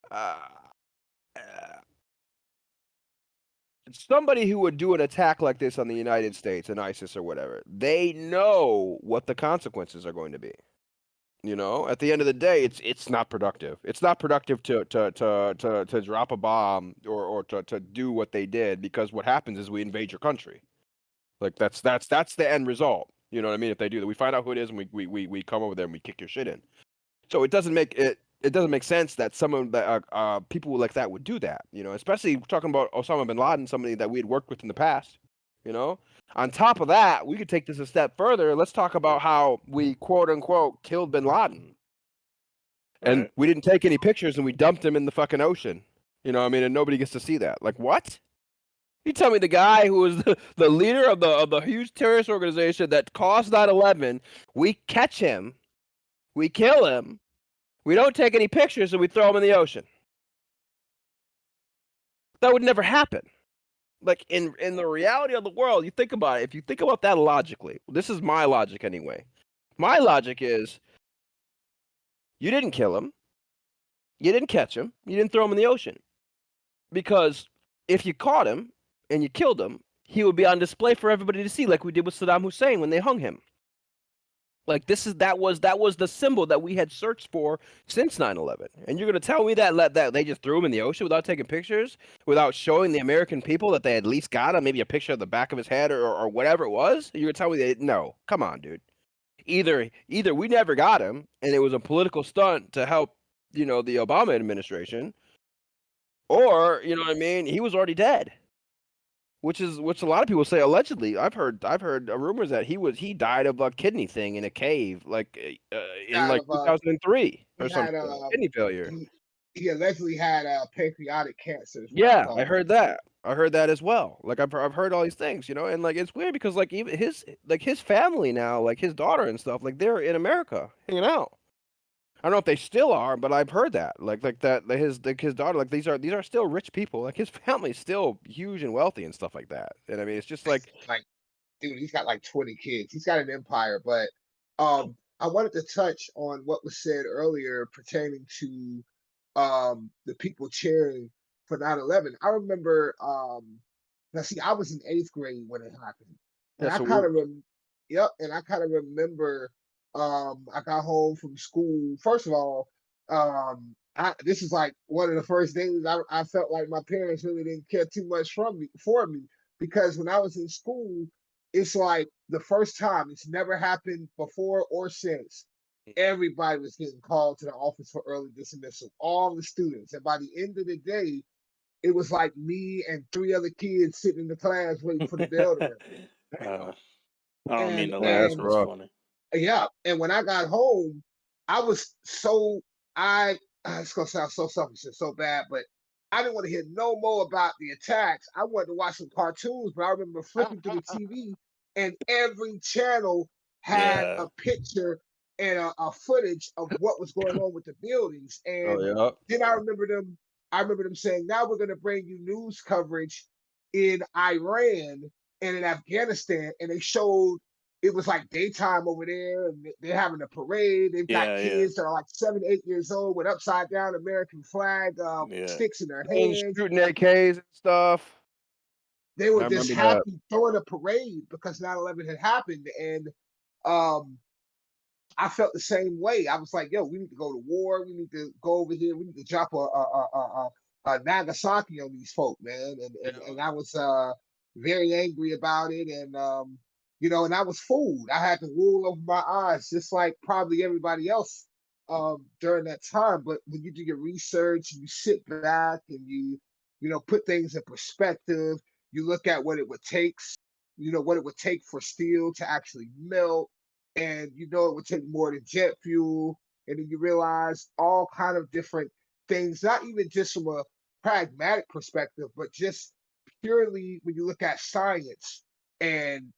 Speaker 1: uh, uh, somebody who would do an attack like this on the United States and ISIS or whatever, they know what the consequences are going to be. You know, at the end of the day, it's not productive. It's not productive to drop a bomb or to do what they did, because what happens is we invade your country. Like that's the end result. You know what I mean? If they do that, we find out who it is and we come over there and we kick your shit in. So it doesn't make sense that someone that people like that would do that. You know, especially talking about Osama bin Laden, somebody that we had worked with in the past. You know, on top of that, we could take this a step further. Let's talk about how we quote unquote killed bin Laden, and
Speaker 2: Right.
Speaker 1: we didn't take any pictures and we dumped him in the fucking ocean. You know what I mean? And nobody gets to see that. Like, what? You tell me the guy who was the leader of the huge terrorist organization that caused 9/11, we catch him, we kill him, we don't take any pictures, and we throw him in the ocean. That would never happen. Like, in the reality of the world, you think about it. If you think about that logically, this is my logic anyway. My logic is you didn't kill him, you didn't catch him, you didn't throw him in the ocean. Because if you caught him and you killed him, he would be on display for everybody to see, like we did with Saddam Hussein when they hung him. Like, that was the symbol that we had searched for since 9/11. And you're gonna tell me that they just threw him in the ocean without taking pictures, without showing the American people that they at least got him, maybe a picture of the back of his head or whatever it was? You're gonna tell me that? No, come on, dude. Either we never got him and it was a political stunt to help, you know, the Obama administration, or, you know what I mean, he was already dead. Which a lot of people say allegedly. I've heard rumors that he died of a kidney thing in a cave, like in
Speaker 3: Out
Speaker 1: like
Speaker 3: of
Speaker 1: 2003
Speaker 3: he
Speaker 1: or
Speaker 3: had
Speaker 1: something, kidney failure.
Speaker 3: he allegedly had pancreatic cancer is what I
Speaker 1: Yeah, I
Speaker 3: thought.
Speaker 1: heard that. I heard that as well. Like I've heard all these things, you know, and like it's weird because like even his family now, like his daughter and stuff, like they're in America hanging out. I don't know if they still are, but I've heard that. Like his daughter, like these are still rich people. Like his family's still huge and wealthy and stuff like that. And I mean, it's just like,
Speaker 3: Like, dude, he's got like 20 kids. He's got an empire. But I wanted to touch on what was said earlier pertaining to the people cheering for 9/11. I remember now see, I was in 8th grade when it happened. And
Speaker 1: yeah.
Speaker 3: I
Speaker 1: So
Speaker 3: kind of yep, and I kind of remember I got home from school. First of all, this is like one of the first days I felt like my parents really didn't care too much for me, because when I was in school, it's like the first time. It's never happened before or since. Everybody was getting called to the office for early dismissal, all the students. And by the end of the day, it was like me and 3 other kids sitting in the class waiting for the bell to ring.
Speaker 2: I don't mean
Speaker 3: And
Speaker 2: to
Speaker 1: yeah,
Speaker 2: laugh.
Speaker 1: that's
Speaker 3: and
Speaker 2: That's
Speaker 1: rough.
Speaker 2: funny.
Speaker 3: yeah, and when I got home, I was so I it's gonna sound so selfish and so bad, but I didn't want to hear no more about the attacks. I wanted to watch some cartoons, but I remember flipping through the TV and every channel had
Speaker 2: Yeah.
Speaker 3: a picture and a footage of what was going on with the buildings.
Speaker 1: Oh
Speaker 3: And
Speaker 1: yeah.
Speaker 3: then I remember them saying, now we're gonna bring you news coverage in Iran and in Afghanistan. And they showed it was like daytime over there, and they're having a parade. They've got
Speaker 2: Yeah. Yeah.
Speaker 3: kids that are like 7, 8 years old with upside down American flag
Speaker 2: Yeah.
Speaker 3: sticks in their
Speaker 1: And
Speaker 3: hands.
Speaker 1: shooting AKs and stuff.
Speaker 3: They
Speaker 1: I
Speaker 3: were just
Speaker 1: remember that.
Speaker 3: happy throwing a parade because 9/11 had happened, and um, I felt the same way. I was like, "Yo, we need to go to war. We need to go over here. We need to drop a Nagasaki on these folk, man." And I was very angry about it, and and I was fooled. I had the wool over my eyes, just like probably everybody else during that time. But when you do your research, you sit back and you put things in perspective. You look at what it would take, what it would take for steel to actually melt, and it would take more than jet fuel, and then you realize all kind of different things, not even just from a pragmatic perspective, but just purely when you look at science and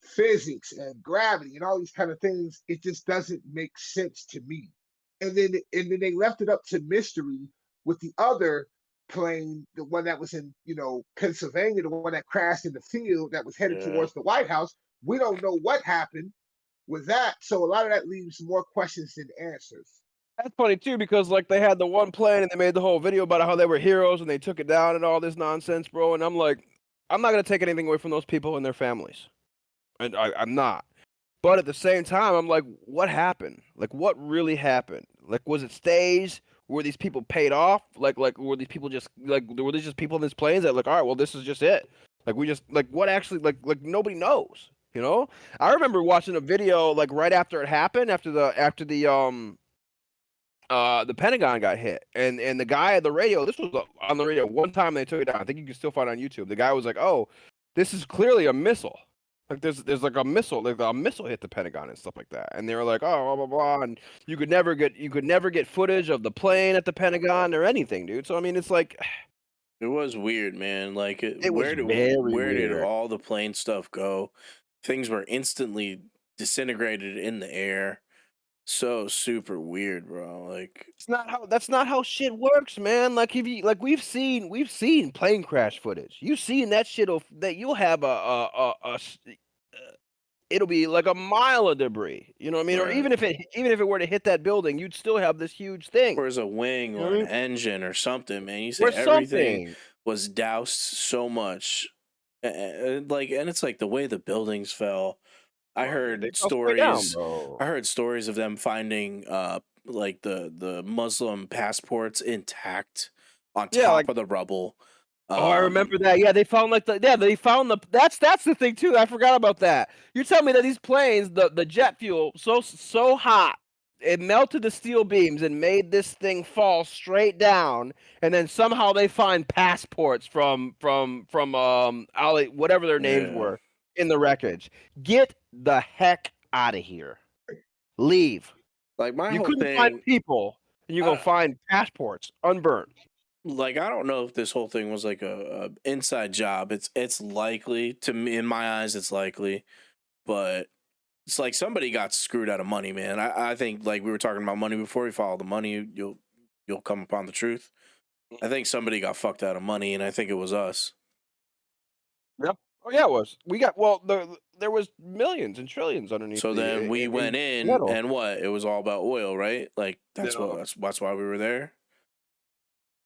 Speaker 3: physics and gravity and all these kind of things, it just doesn't make sense to me. And then they left it up to mystery with the other plane, the one that was in Pennsylvania, the one that crashed in the field that was headed
Speaker 2: Yeah.
Speaker 3: towards the White House. We don't know what happened with that, so a lot of that leaves more questions than answers.
Speaker 1: That's funny too, because like they had the one plane and they made the whole video about how they were heroes and they took it down and all this nonsense, bro. And I'm like, I'm not gonna take anything away from those people and their families, and I'm not. But at the same time, I'm like, what happened? Like, what really happened? Like, was it staged? Were these people paid off? Like, were these people just were these just people in these planes that like, all right, well, this is just it. Like, we just like what actually like nobody knows. You know, I remember watching a video like right after it happened, after the Pentagon got hit, and the guy at the radio. This was on the radio one time. They took it down. I think you can still find it on YouTube. The guy was like, "Oh, this is clearly a missile. Like there's like a missile hit the Pentagon and stuff like that." And they were like, "Oh, blah blah blah," and you could never get footage of the plane at the Pentagon or anything, dude. So I mean, it's like
Speaker 2: It was weird, man. Like,
Speaker 1: it was very
Speaker 2: where did
Speaker 1: weird.
Speaker 2: all the plane stuff go? Things were instantly disintegrated in the air. So super weird, bro. Like,
Speaker 1: That's not how shit works, man. Like if you like we've seen plane crash footage. You've seen that shit that you'll have it'll be like a mile of debris. You know what I mean? Or
Speaker 2: right.
Speaker 1: even if it were to hit that building, you'd still have this huge thing.
Speaker 2: Where's a wing
Speaker 1: You know
Speaker 2: or
Speaker 1: what I
Speaker 2: an
Speaker 1: mean?
Speaker 2: engine or something, man? You say
Speaker 1: Or
Speaker 2: everything
Speaker 1: something.
Speaker 2: was doused so much, like, and it's like the way the buildings fell. I
Speaker 1: They
Speaker 2: heard
Speaker 1: fell straight down,
Speaker 2: stories.
Speaker 1: bro.
Speaker 2: I heard stories of them finding like the Muslim passports intact on
Speaker 1: Yeah, like
Speaker 2: top of the rubble.
Speaker 1: oh, I remember
Speaker 2: Um,
Speaker 1: that. Yeah, they found they found the that's the thing too. I forgot about that. You're telling me that these planes, the jet fuel, so hot, it melted the steel beams and made this thing fall straight down, and then somehow they find passports from Ali, whatever their names
Speaker 2: yeah,
Speaker 1: were, in the wreckage. Get the heck out of here. Leave.
Speaker 2: like my
Speaker 1: You
Speaker 2: whole
Speaker 1: couldn't find
Speaker 2: thing.
Speaker 1: people, and you're gonna
Speaker 2: I
Speaker 1: find passports unburnt.
Speaker 2: like I don't know if this whole thing was like a inside job. It's likely to me, in my eyes, it's likely, but it's like somebody got screwed out of money, man. I think like we were talking about money before. We follow the money, you'll come upon the truth. I think somebody got fucked out of money, and I think it was us.
Speaker 1: Yep. Oh yeah, it was. We got there was millions and trillions underneath
Speaker 2: So
Speaker 1: the
Speaker 2: then we went
Speaker 1: in
Speaker 2: in,
Speaker 1: metal.
Speaker 2: and what? It was all about oil, right? Like
Speaker 1: No,
Speaker 2: that's why we were there.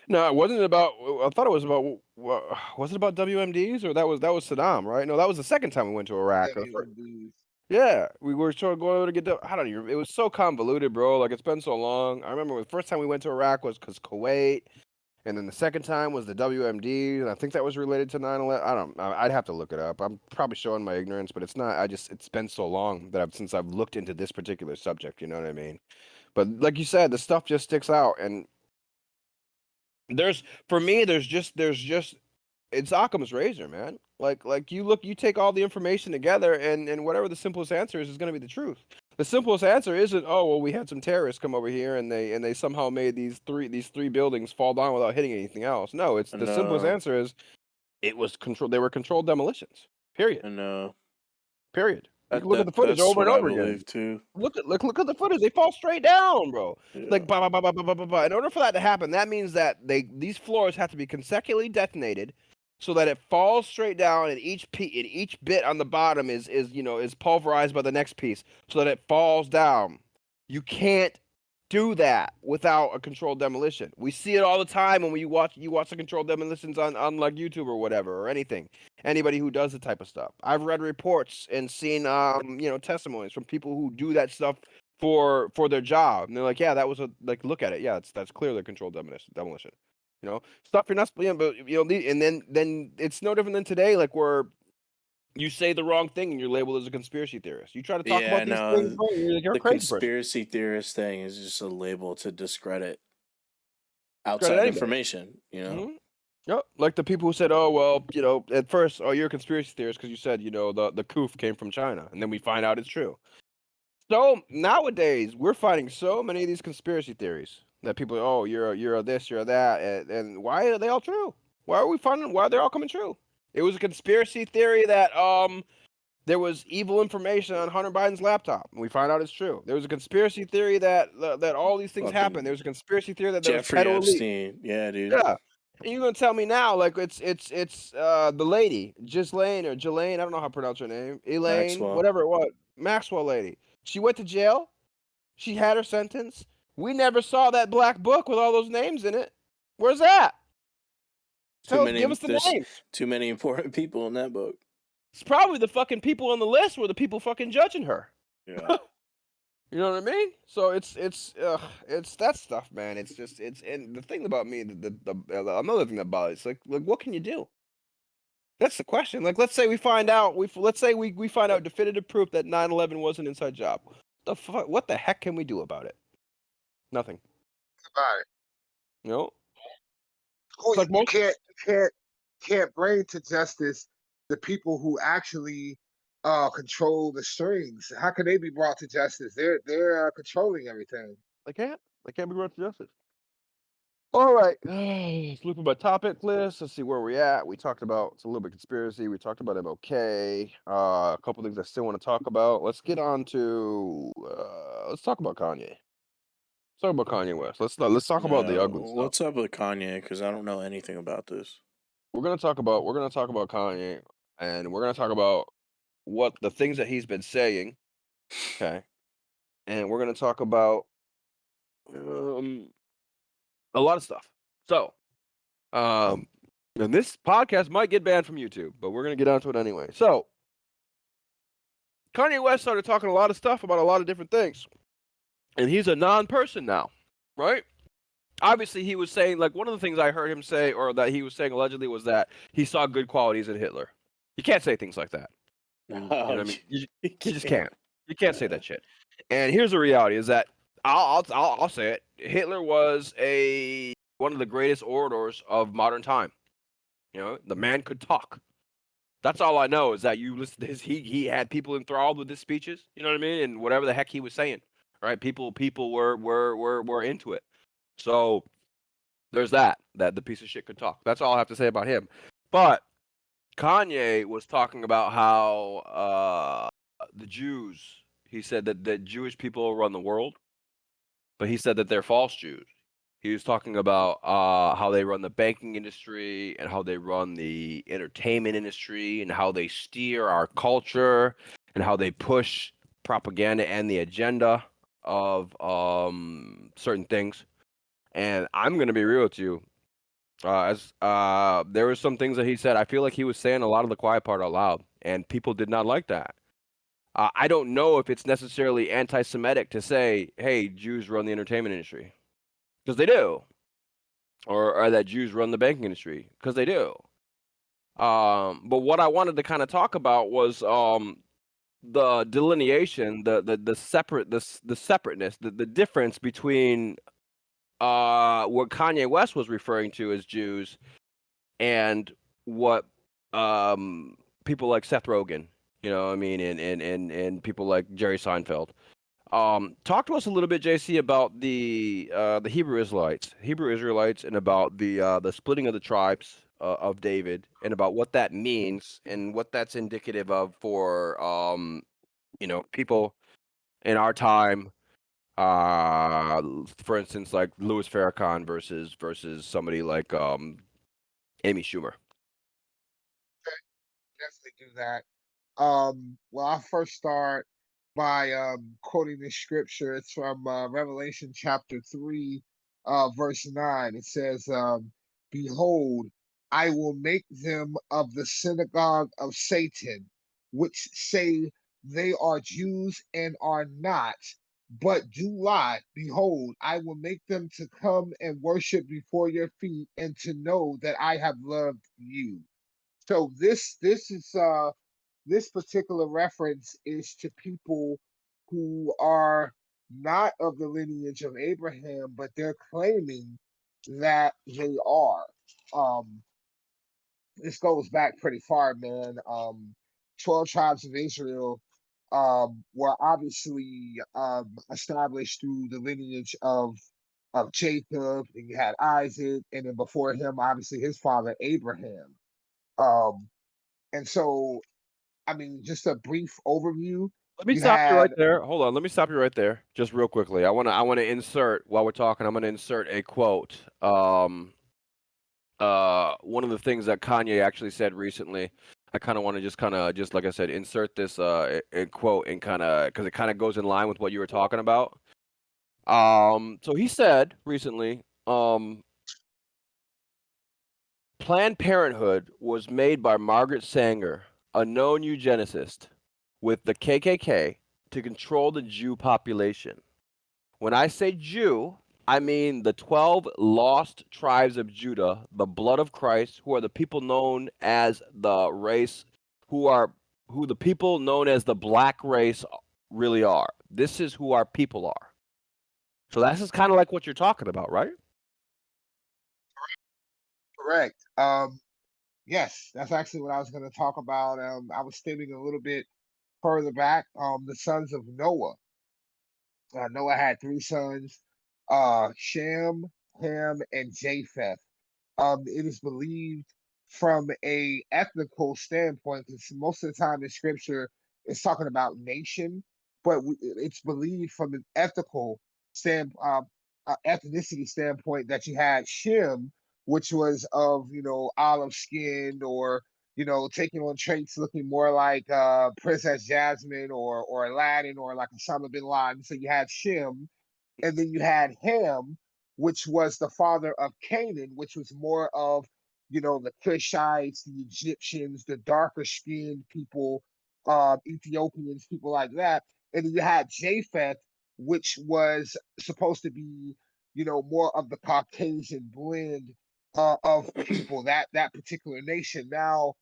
Speaker 1: no, it wasn't about. I thought it was about. Was it about WMDs or that was Saddam, right? No, that was the second time we went to Iraq.
Speaker 3: WMDs.
Speaker 1: Yeah, we were trying to go over to get. I don't even. It was so convoluted, bro. Like it's been so long. I remember the first time we went to Iraq was because Kuwait, and then the second time was the WMD, and I think that was related to 9/11. I don't. I'd have to look it up. I'm probably showing my ignorance, but it's not. It's been so long that since I've looked into this particular subject. You know what I mean? But like you said, the stuff just sticks out, and for me, there's just it's Occam's razor, man. Like you take all the information together, and whatever the simplest answer is going to be the truth. The simplest answer isn't, oh well, we had some terrorists come over here and they somehow made these three buildings fall down without hitting anything else. No, it's the
Speaker 2: And
Speaker 1: simplest answer is it was controlled. They were controlled demolitions. Period. Period. You can look at the footage
Speaker 2: that's
Speaker 1: over
Speaker 2: what
Speaker 1: and
Speaker 2: I
Speaker 1: over again.
Speaker 2: believe too.
Speaker 1: Look at the footage. They fall straight down, bro.
Speaker 2: Yeah.
Speaker 1: Like bah, bah, bah, bah, bah, bah, bah, bah. In order for that to happen, that means that these floors have to be consecutively detonated, so that it falls straight down, and each bit on the bottom is pulverized by the next piece, so that it falls down. You can't do that without a controlled demolition. We see it all the time when you watch the controlled demolitions on like YouTube or whatever or anything. Anybody who does the type of stuff. I've read reports and seen testimonies from people who do that stuff for their job. And they're like, yeah, that was look at it. Yeah, that's clearly a controlled demolition. Stuff you're not, but and then it's no different than today, like where you say the wrong thing and you're labeled as a conspiracy theorist. You try to talk
Speaker 2: Yeah,
Speaker 1: about these things,
Speaker 2: no,
Speaker 1: bro, you're a
Speaker 2: the
Speaker 1: crazy person.
Speaker 2: conspiracy theorist thing is just a label to discredit
Speaker 1: Discredit
Speaker 2: outside
Speaker 1: anybody.
Speaker 2: information,
Speaker 1: Mm-hmm. Yep. Like the people who said, "Oh well, at first, oh you're a conspiracy theorist because you said the coof came from China," and then we find out it's true. So nowadays we're finding so many of these conspiracy theories That people, oh, you're a this, you're a that, and why are they all true? Why are we finding? Why are they all coming true? It was a conspiracy theory that there was evil information on Hunter Biden's laptop, and we find out it's true. There was a conspiracy theory that all these things happened. There was a conspiracy theory that there was
Speaker 2: Jeffrey
Speaker 1: pedo elite.
Speaker 2: Epstein. Yeah, dude.
Speaker 1: Yeah. And you're gonna tell me now, like it's the lady, Ghislaine or Jelaine, I don't know how to pronounce her name. Elaine,
Speaker 2: Maxwell.
Speaker 1: whatever it was. Maxwell lady. She went to jail. She had her sentence. We never saw that black book with all those names in it. Where's that? Give us the
Speaker 2: There's
Speaker 1: names.
Speaker 2: too many important people in that book.
Speaker 1: It's probably the fucking people on the list were the people fucking judging her.
Speaker 2: Yeah.
Speaker 1: You know what I mean? So it's that stuff, man. It's just and the thing about me, another thing that bothers, like what can you do? That's the question. Like, let's say we find out, we find out definitive proof that 9/11 was an inside job. What the heck can we do about it? Nothing.
Speaker 3: About it.
Speaker 1: You know?
Speaker 3: Cool,
Speaker 1: Like
Speaker 3: you can't bring to justice the people who actually control the strings. How can they be brought to justice? They're controlling everything.
Speaker 1: They can't be brought to justice. All right, let's look at my topic list. Let's see where we're at. We talked about it's a little bit conspiracy. We talked about MLK. A couple things I still want to talk about. Let's get on to let's talk about Kanye. Let's talk about Kanye West. Let's talk about the ugly stuff.
Speaker 2: What's up with Kanye? Because I don't know anything about this.
Speaker 1: We're gonna talk about Kanye, and we're gonna talk about what the things that he's been saying. Okay, and we're gonna talk about a lot of stuff. So, and this podcast might get banned from YouTube, but we're gonna get onto it anyway. So, Kanye West started talking a lot of stuff about a lot of different things, and he's a non-person now, right? Obviously, he was saying, like, one of the things I heard him say, or that he was saying allegedly, was that he saw good qualities in Hitler. You can't say things like that. You know what I mean? You just can't. You can't say that shit. And here's the reality: is that I'll say it. Hitler was one of the greatest orators of modern time. You know, the man could talk. That's all I know is that you listen to he had people enthralled with his speeches. You know what I mean? And whatever the heck he was saying, right? People were into it. So there's that the piece of shit could talk. That's all I have to say about him. But Kanye was talking about how the Jews. He said that Jewish people run the world, but he said that they're false Jews. He was talking about how they run the banking industry and how they run the entertainment industry and how they steer our culture and how they push propaganda and the agenda of certain things. And I'm going to be real with you. There were some things that he said. I feel like he was saying a lot of the quiet part out loud, and people did not like that. I don't know if it's necessarily anti-Semitic to say, "Hey, Jews run the entertainment industry," because they do, or that Jews run the banking industry because they do. But what I wanted to kind of talk about was the delineation, the separateness, the difference between what Kanye West was referring to as Jews and what people like Seth Rogen, you know what I mean, and people like Jerry Seinfeld. Talk to us a little bit, JC, about the Hebrew Israelites, and about the splitting of the tribes of David, and about what that means and what that's indicative of for people in our time. For instance, like Louis Farrakhan versus somebody like Amy Schumer.
Speaker 3: Definitely do that. Well, I'll first start by quoting this scripture. It's from Revelation chapter 3, verse 9. It says, Behold, I will make them of the synagogue of Satan, which say they are Jews and are not, but do lie. Behold, I will make them to come and worship before your feet and to know that I have loved you. So this particular reference is to people who are not of the lineage of Abraham, but they're claiming that they are. Um, this goes back pretty far, man. 12 tribes of Israel were obviously established through the lineage of of Jacob, and you had Isaac, and then before him, obviously his father Abraham. Um, and so, I mean, just a brief overview.
Speaker 1: Let me
Speaker 3: You
Speaker 1: stop you right
Speaker 3: had
Speaker 1: there. Hold on. Let me stop you right there, just real quickly. I wanna insert while we're talking. I'm gonna insert a quote. One of the things that Kanye actually said recently. I kind of want to just like I said, insert this quote and because it kind of goes in line with what you were talking about. So he said recently, Planned Parenthood was made by Margaret Sanger, a known eugenicist, with the KKK to control the Jew population. When I say Jew, I mean the 12 lost tribes of Judah, the blood of Christ, who are the people known as the race, who the people known as the black race really are. This is who our people are. So that's just kind of like what you're talking about, right?
Speaker 3: correct. Yes, that's actually what I was going to talk about. I was stating a little bit further back. The sons of Noah. Noah had three sons, Shem, Ham, and Japheth. It is believed from a ethnical standpoint, because most of the time in scripture it's talking about nation, but it's believed from an ethnicity standpoint that you had Shem, which was of olive skinned, or taking on traits looking more like Princess Jasmine or Aladdin or like Osama bin Laden. So you had Shem, and then you had Ham, which was the father of Canaan, which was more of the Cushites, the Egyptians, the darker skinned people, Ethiopians, people like that. And then you had Japheth, which was supposed to be more of the Caucasian blend of people, that particular nation. Now,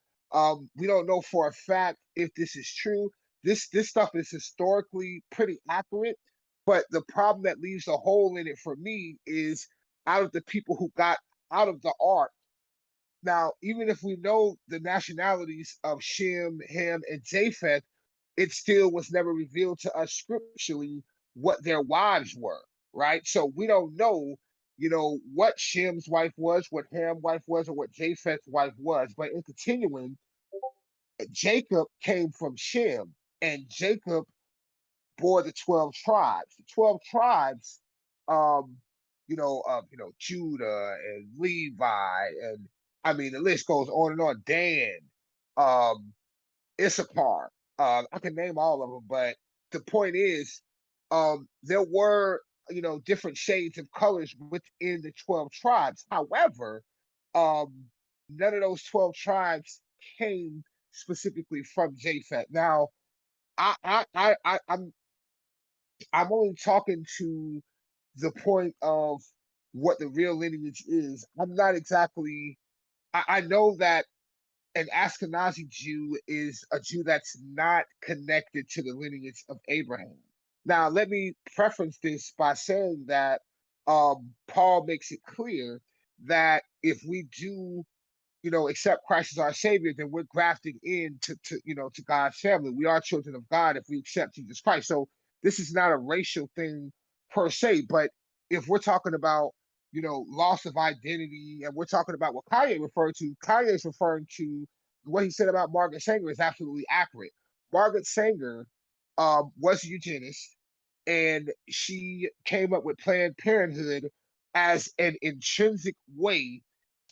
Speaker 3: we don't know for a fact if this is true. This stuff is historically pretty accurate, but the problem that leaves a hole in it for me is, out of the people who got out of the ark. Now, even if we know the nationalities of Shem, Ham, and Japheth, it still was never revealed to us scripturally what their wives were, right? So we don't know, what Shem's wife was, what Ham's wife was, or what Japheth's wife was. But in continuing, Jacob came from Shem, and Jacob bore the 12 tribes. The 12 tribes, um, Judah and Levi, and I mean the list goes on and on. Dan, um, Issachar. I can name all of them, but the point is, there were different shades of colors within the 12 tribes. However, um, none of those 12 tribes came specifically from Japheth. Now, I'm only talking to the point of what the real lineage is. I'm not exactly. I know that an Ashkenazi Jew is a Jew that's not connected to the lineage of Abraham. Now, let me preference this by saying that Paul makes it clear that if we do accept Christ as our Savior, then we're grafted into God's family. We are children of God if we accept Jesus Christ. So this is not a racial thing per se, but if we're talking about loss of identity, and we're talking about what Kanye referred to, Kanye is referring to what he said about Margaret Sanger is absolutely accurate. Margaret Sanger was a eugenist, and she came up with Planned Parenthood as an intrinsic way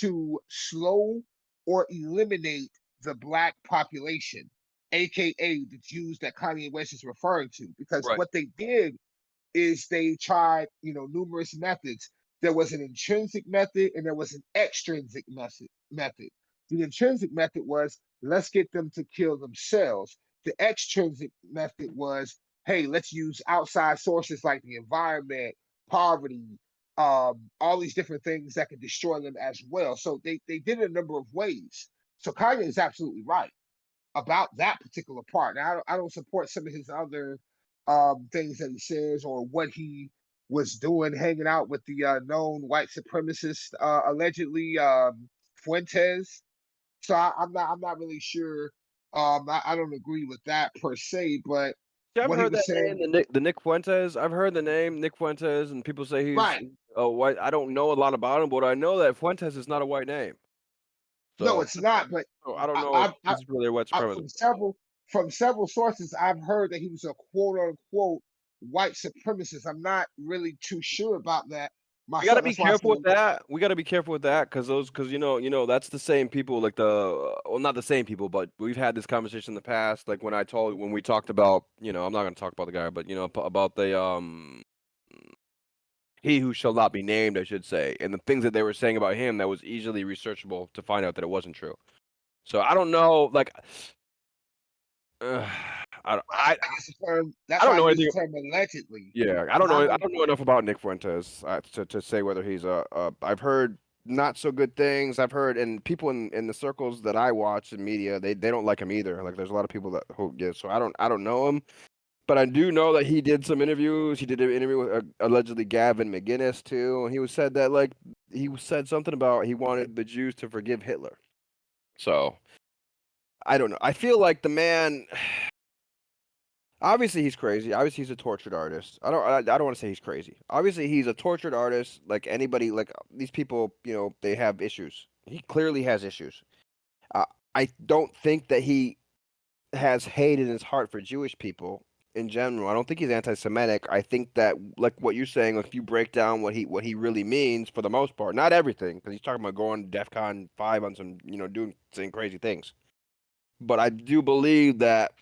Speaker 3: to slow or eliminate the black population, aka the Jews that Kanye West is referring to. Because
Speaker 1: Right.
Speaker 3: what they did is they tried, numerous methods. There was an intrinsic method and there was an extrinsic method. The intrinsic method was, let's get them to kill themselves. The extrinsic method was, hey, let's use outside sources like the environment, poverty, all these different things that can destroy them as well. So they did it a number of ways. So Kanye is absolutely right about that particular part. Now, I don't support some of his other things that he says, or what he was doing, hanging out with the known white supremacist, allegedly Fuentes. So I'm not really sure. I don't agree with that per se, but
Speaker 1: Yeah, I've
Speaker 3: what he
Speaker 1: heard
Speaker 3: was
Speaker 1: that name,
Speaker 3: saying.
Speaker 1: the Nick Fuentes. I've heard the name Nick Fuentes, and people say he's
Speaker 3: Right.
Speaker 1: a white. I don't know a lot about him, but I know that Fuentes is not a white name.
Speaker 3: No,
Speaker 1: So,
Speaker 3: it's not. But
Speaker 1: I don't
Speaker 3: I,
Speaker 1: know if
Speaker 3: I, I,
Speaker 1: this is really a white supremacist.
Speaker 3: from several sources, I've heard that he was a quote unquote white supremacist. I'm not really too sure about that
Speaker 1: We got to
Speaker 3: myself.
Speaker 1: be
Speaker 3: That's why I
Speaker 1: careful with
Speaker 3: said,
Speaker 1: that. We got to be careful with that because that's the same people like well, not the same people, but we've had this conversation in the past. Like when we talked about, I'm not going to talk about the guy, but about the he who shall not be named, I should say, and the things that they were saying about him that was easily researchable to find out that it wasn't true. So I don't know, like, uh, I
Speaker 3: that's the term.
Speaker 1: I
Speaker 3: That's
Speaker 1: don't
Speaker 3: why I
Speaker 1: know
Speaker 3: use
Speaker 1: anything.
Speaker 3: the term allegedly.
Speaker 1: Yeah, I don't
Speaker 3: Because
Speaker 1: know.
Speaker 3: I
Speaker 1: I
Speaker 3: don't.
Speaker 1: don't know enough about Nick Fuentes to say whether he's a. I've heard not so good things. I've heard, and people in the circles that I watch in media, they don't like him either. Like, there's a lot of people that who yeah. So I don't know him, but I do know that he did some interviews. He did an interview with allegedly Gavin McGinnis too, and he said that like he said something about he wanted the Jews to forgive Hitler. So I don't know. I feel like the man. Obviously, he's crazy. Obviously, he's a tortured artist. I don't want to say he's crazy. Obviously, he's a tortured artist. Like anybody, like these people, they have issues. He clearly has issues. Uh, I don't think that he has hate in his heart for Jewish people in general. I don't think he's anti-Semitic. I think that, like what you're saying, if you break down what he really means, for the most part, not everything, because he's talking about going to DEFCON 5 on some, saying crazy things. But I do believe that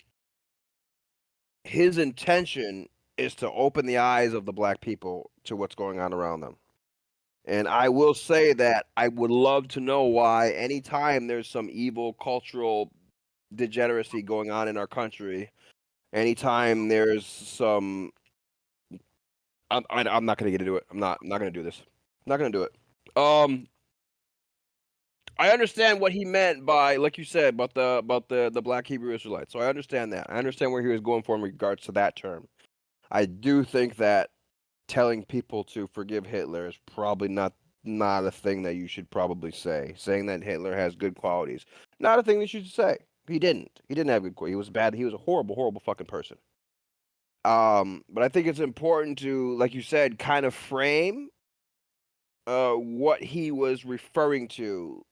Speaker 1: his intention is to open the eyes of the black people to what's going on around them. And I will say that I would love to know why anytime there's some evil cultural degeneracy going on in our country, anytime there's some I'm not going to get into it. I'm not going to do this. I'm not going to do it. I understand what he meant by, like you said, about the black Hebrew Israelites. So I understand that. I understand where he was going for in regards to that term. I do think that telling people to forgive Hitler is probably not a thing that you should probably say. Saying that Hitler has good qualities, not a thing that you should say. He didn't. He didn't have good qualities. He was bad. He was a horrible, horrible fucking person. But I think it's important to, like you said, kind of frame what he was referring to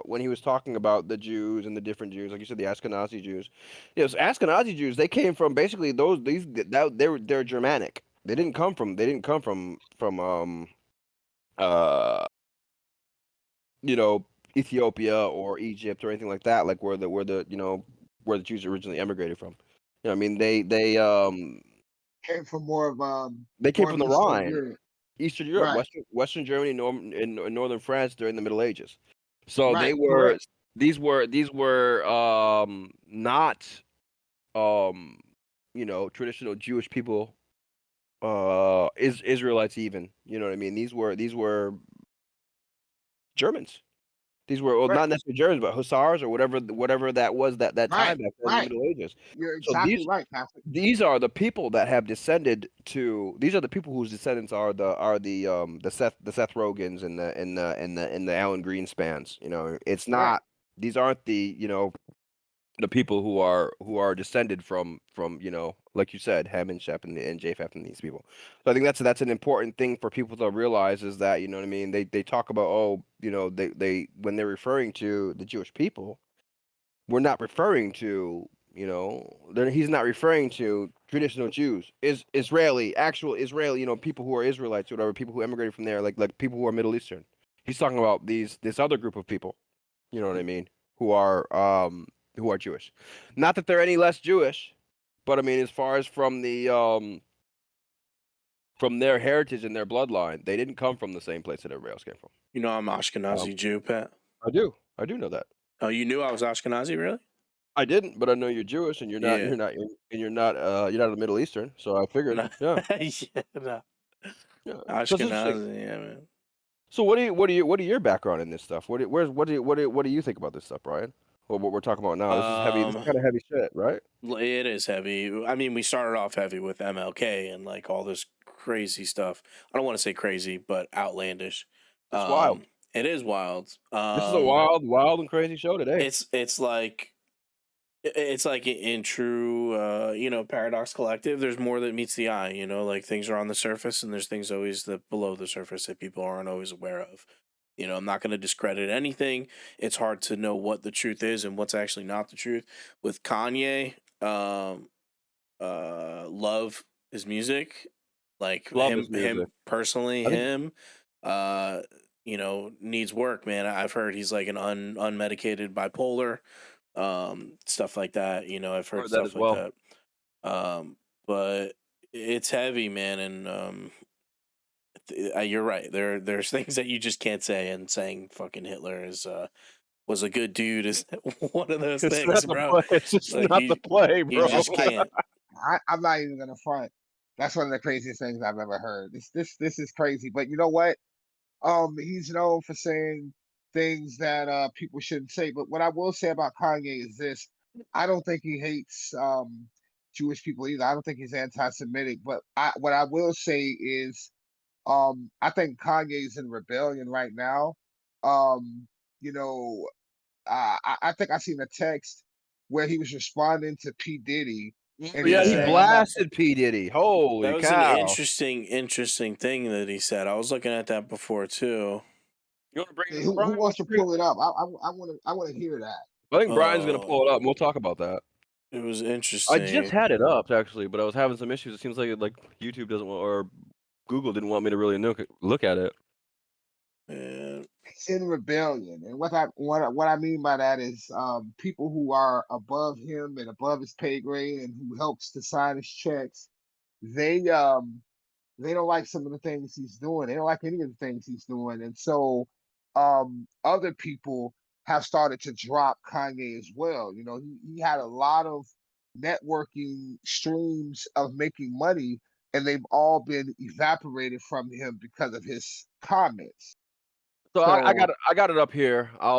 Speaker 1: when he was talking about the Jews and the different Jews, like you said, the Ashkenazi Jews. Yes, Ashkenazi Jews. They came from basically they're Germanic. They didn't come from uh you know Ethiopia or Egypt or anything like that, like where the Jews originally emigrated from. I mean
Speaker 3: Came from more
Speaker 1: they came from the
Speaker 3: Eastern
Speaker 1: Rhine.
Speaker 3: Europe.
Speaker 1: Eastern Europe,
Speaker 3: Right.
Speaker 1: Western Germany, and northern France during the Middle Ages. So
Speaker 3: Right. Correct.
Speaker 1: these were not traditional Jewish people, Israelites even. You know what I mean? These were Germans. These were, well,
Speaker 3: Right.
Speaker 1: not necessarily Germans, but hussars or whatever that was that
Speaker 3: Right.
Speaker 1: time back then in the
Speaker 3: Right.
Speaker 1: Middle Ages.
Speaker 3: You're
Speaker 1: So
Speaker 3: exactly right, Patrick.
Speaker 1: these are the people that have descended to. These are the people whose descendants are the Seth Rogans and the Alan Greenspans. It's
Speaker 3: Right.
Speaker 1: not. These aren't the people who are descended from like you said, Ham and Shep and Japheth and these people. So I think that's an important thing for people to realize, is that, what I mean, they talk about, they when they're referring to the Jewish people, we're not referring to, he's not referring to traditional Jews, actual Israeli, people who are Israelites or whatever, people who emigrated from there, like people who are Middle Eastern. He's talking about this other group of people, you know what I mean, who are Jewish. Not that they're any less Jewish, but I mean, as far as from their heritage and their bloodline, they didn't come from the same place that everybody else came from.
Speaker 2: You know, I'm
Speaker 1: Um,
Speaker 2: Ashkenazi Jew, Pat.
Speaker 1: I do know that.
Speaker 2: Oh, you knew I was Ashkenazi, really?
Speaker 1: I didn't, but I know you're Jewish, and
Speaker 2: Yeah.
Speaker 1: you're not a Middle Eastern, so I figured,
Speaker 2: No.
Speaker 1: yeah,
Speaker 2: Yeah, no.
Speaker 1: yeah. So it's interesting.
Speaker 2: Ashkenazi, yeah, man.
Speaker 1: So what are your background in this stuff? What do you think about this stuff, Brian? Well, what we're talking about now, this is heavy. This is
Speaker 2: Um,
Speaker 1: kind of heavy shit, right?
Speaker 2: it is heavy. I mean, we started off heavy with MLK and like all this crazy stuff. I don't want to say crazy, but outlandish.
Speaker 1: It's wild.
Speaker 2: It is wild.
Speaker 1: This is a wild, wild and crazy show today.
Speaker 2: It's like It's like in true, Paradox Collective. There's more that meets the eye. Like things are on the surface, and there's things always that below the surface that people aren't always aware of. I'm not going to discredit anything. It's hard to know what the truth is and what's actually not the truth. With Kanye, love his music, like
Speaker 1: Love
Speaker 2: him,
Speaker 1: his music.
Speaker 2: personally,
Speaker 1: I think
Speaker 2: uh, needs work, man. I've heard he's like an unmedicated bipolar, stuff like that. I've heard
Speaker 1: heard that
Speaker 2: stuff
Speaker 1: as
Speaker 2: like
Speaker 1: well.
Speaker 2: that. But it's heavy, man, and you're right. There's things that you just can't say, and saying fucking Hitler was a good dude is one of those
Speaker 1: It's
Speaker 2: things,
Speaker 1: not the
Speaker 2: bro.
Speaker 1: play. It's just
Speaker 2: Like
Speaker 1: not the play,
Speaker 2: you
Speaker 1: bro.
Speaker 2: just can't.
Speaker 3: I'm not even gonna front. That's one of the craziest things I've ever heard. This is crazy. But you know what? He's known for saying things that people shouldn't say. But what I will say about Kanye is this: I don't think he hates Jewish people either. I don't think he's anti-Semitic. But what I will say is, I think Kanye's in rebellion right now. Um, you know, I think I seen a text where he was responding to P Diddy, and he
Speaker 1: Yeah,
Speaker 3: was
Speaker 1: he
Speaker 2: Yeah.
Speaker 3: saying, "I'm not."
Speaker 1: blasted P Diddy.
Speaker 2: That
Speaker 1: Holy
Speaker 2: was an
Speaker 1: cow!
Speaker 2: interesting thing that he said. I was looking at that before too.
Speaker 1: You want to bring it up,
Speaker 3: Who
Speaker 1: Brian?
Speaker 3: wants to pull it up? I want to hear that.
Speaker 1: I think Brian's gonna
Speaker 2: Uh,
Speaker 1: pull it up, and we'll talk about that.
Speaker 2: it was
Speaker 1: I just
Speaker 2: interesting.
Speaker 1: had it up actually, but I was having some issues. It seems like YouTube doesn't want, or Google didn't want me to really look at it.
Speaker 2: Yeah.
Speaker 3: He's in rebellion, and what I mean by that is people who are above him and above his pay grade, and who helps to sign his checks. They they don't like some of the things he's doing. They don't like any of the things he's doing. And so other people have started to drop Kanye as well. He had a lot of networking streams of making money, and they've all been evaporated from him because of his comments.
Speaker 1: So
Speaker 3: So
Speaker 1: I got it up here. I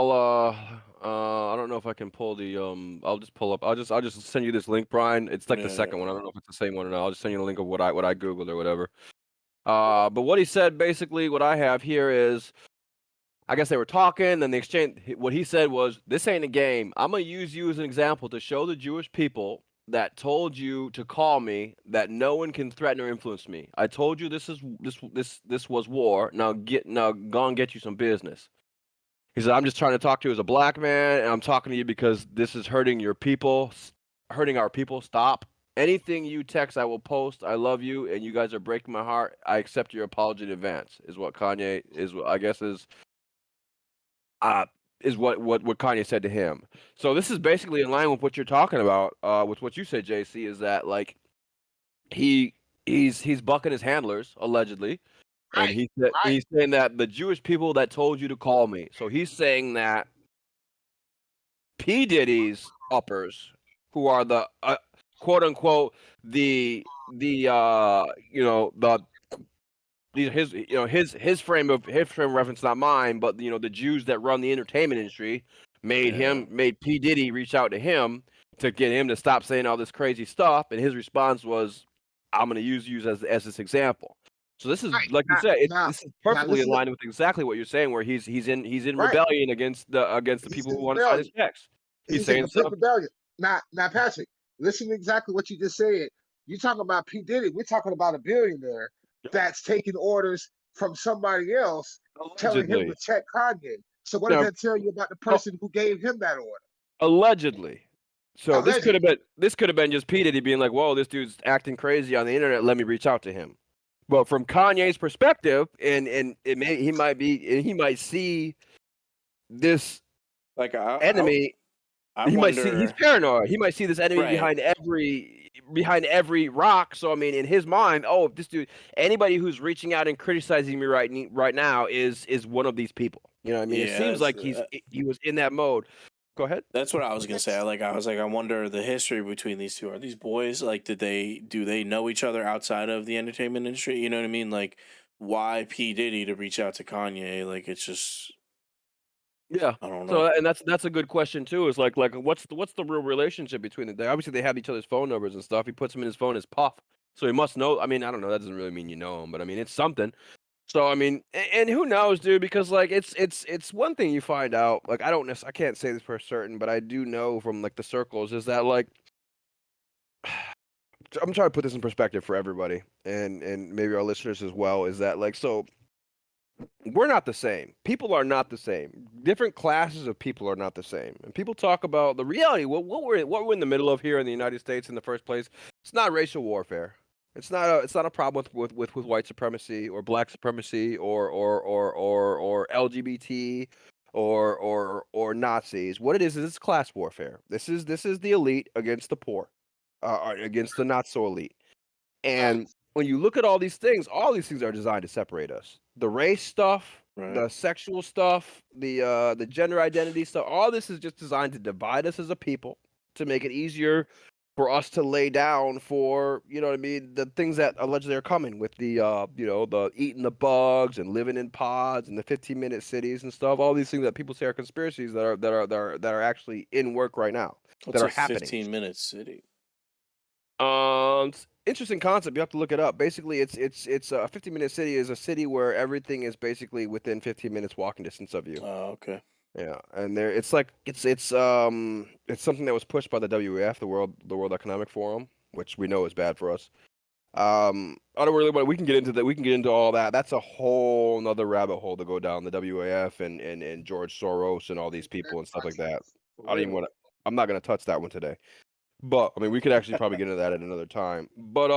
Speaker 1: don't know if I can pull the I'll just pull up. I'll just send you this link, Brian. It's like the second one. I
Speaker 2: Yeah.
Speaker 1: don't know if it's the same one or not. I'll just send you the link of what I googled or whatever. But what he said basically, what I have here is, I guess they were talking, then they exchanged. What he said was, "This ain't a game. I'm gonna use you as an example to show the Jewish people that told you to call me that no one can threaten or influence me. I told you this was war. Now go and get you some business." He said, "I'm just trying to talk to you as a black man, and I'm talking to you because this is hurting your people, hurting our people. Stop. Anything you text, I will post. I love you, and you guys are breaking my heart. I accept your apology in advance." Is what Kanye is. I guess uh, is what Kanye said to him. So this is basically in line with what you're talking about, with what you said, JC, is that like he he's bucking his handlers allegedly, and
Speaker 3: right, right,
Speaker 1: he's saying that the Jewish people that told you to call me. So he's saying that P Diddy's uppers, who are the quote unquote the the these his frame of reference, not mine, but the Jews that run the entertainment industry
Speaker 2: Yeah.
Speaker 1: made P Diddy reach out to him to get him to stop saying all this crazy stuff, and his response was, "I'm going to use you as this example." So this is,
Speaker 3: right.
Speaker 1: like you
Speaker 3: Now,
Speaker 1: said,
Speaker 3: now,
Speaker 1: this is
Speaker 3: now,
Speaker 1: perfectly in
Speaker 3: listen.
Speaker 1: line with exactly what you're saying, where he's in
Speaker 3: Right,
Speaker 1: rebellion against the
Speaker 3: he's
Speaker 1: people
Speaker 3: in
Speaker 1: who want to sign his
Speaker 3: rebellion.
Speaker 1: checks. He's
Speaker 3: He's in
Speaker 1: saying
Speaker 3: complete
Speaker 1: stuff.
Speaker 3: rebellion. Now, Patrick, listen to exactly what you just said. You talking about P Diddy? We're talking about a billionaire that's taking orders from somebody else, telling him to
Speaker 1: Allegedly.
Speaker 3: check Kanye. So what does
Speaker 1: Now,
Speaker 3: that tell you about the
Speaker 1: oh,
Speaker 3: person who gave him that order?
Speaker 1: allegedly. So
Speaker 3: Allegedly.
Speaker 1: this could have been just P Diddy being like, "Whoa, this dude's acting crazy on the internet. Let me reach out to him." But from Kanye's perspective, and he might see this
Speaker 2: Like
Speaker 1: enemy.
Speaker 2: I
Speaker 1: He might see he's
Speaker 2: wonder.
Speaker 1: paranoid. He might see this enemy
Speaker 2: Right.
Speaker 1: behind every rock. So I mean, in his mind, oh, if this dude, anybody who's reaching out and criticizing me right now is one of these people. You know what I mean? It
Speaker 2: Yeah.
Speaker 1: seems like he was in that mode. Go ahead.
Speaker 2: That's what I was gonna say. I was like, I wonder the history between these two. Are these boys like? Do they know each other outside of the entertainment industry? You know what I mean? Like, why P Diddy to reach out to Kanye? Like, it's just
Speaker 1: Yeah.
Speaker 2: I don't know.
Speaker 1: So and that's a good question too. Is like what's the real relationship between them? Obviously they have each other's phone numbers and stuff. He puts them in his phone as Puff, so he must know. I mean, I don't know. That doesn't really mean you know him, but I mean it's something. So I mean, and who knows, dude? Because like it's one thing you find out. Like I can't say this for certain, but I do know from like the circles is that like I'm trying to put this in perspective for everybody and maybe our listeners as well. Is that like so? We're not the same. People are not the same. Different classes of people are not the same. And people talk about the reality. What we're in the middle of here in the United States in the first place. It's not racial warfare. It's not a problem with white supremacy or black supremacy or LGBT or Nazis. What it is it's class warfare. This is the elite against the poor, against the not so elite. And
Speaker 3: Facts.
Speaker 1: when you look at all these things are designed to separate us. The race stuff,
Speaker 2: Right.
Speaker 1: the sexual stuff, the gender identity stuff, all this is just designed to divide us as a people, to make it easier for us to lay down for, you know what I mean, the things that allegedly are coming with the the eating the bugs and living in pods and the 15-minute cities and stuff. All these things that people say are conspiracies that are actually in work right now,
Speaker 2: What's
Speaker 1: that are
Speaker 2: a
Speaker 1: happening.
Speaker 2: 15-minute city?
Speaker 1: Interesting concept. You have to look it up. Basically, it's a 15-minute city is a city where everything is basically within 15 minutes walking distance of you.
Speaker 2: Oh, okay.
Speaker 1: Yeah, and there it's like it's something that was pushed by the WEF, the World Economic Forum, which we know is bad for us. I don't really want. We can get into that. We can get into all that. That's a whole nother rabbit hole to go down. The WEF and George Soros and all these people and stuff like that. I don't even want to. I'm not gonna touch that one today. But I mean, we could actually probably get into that at another time. But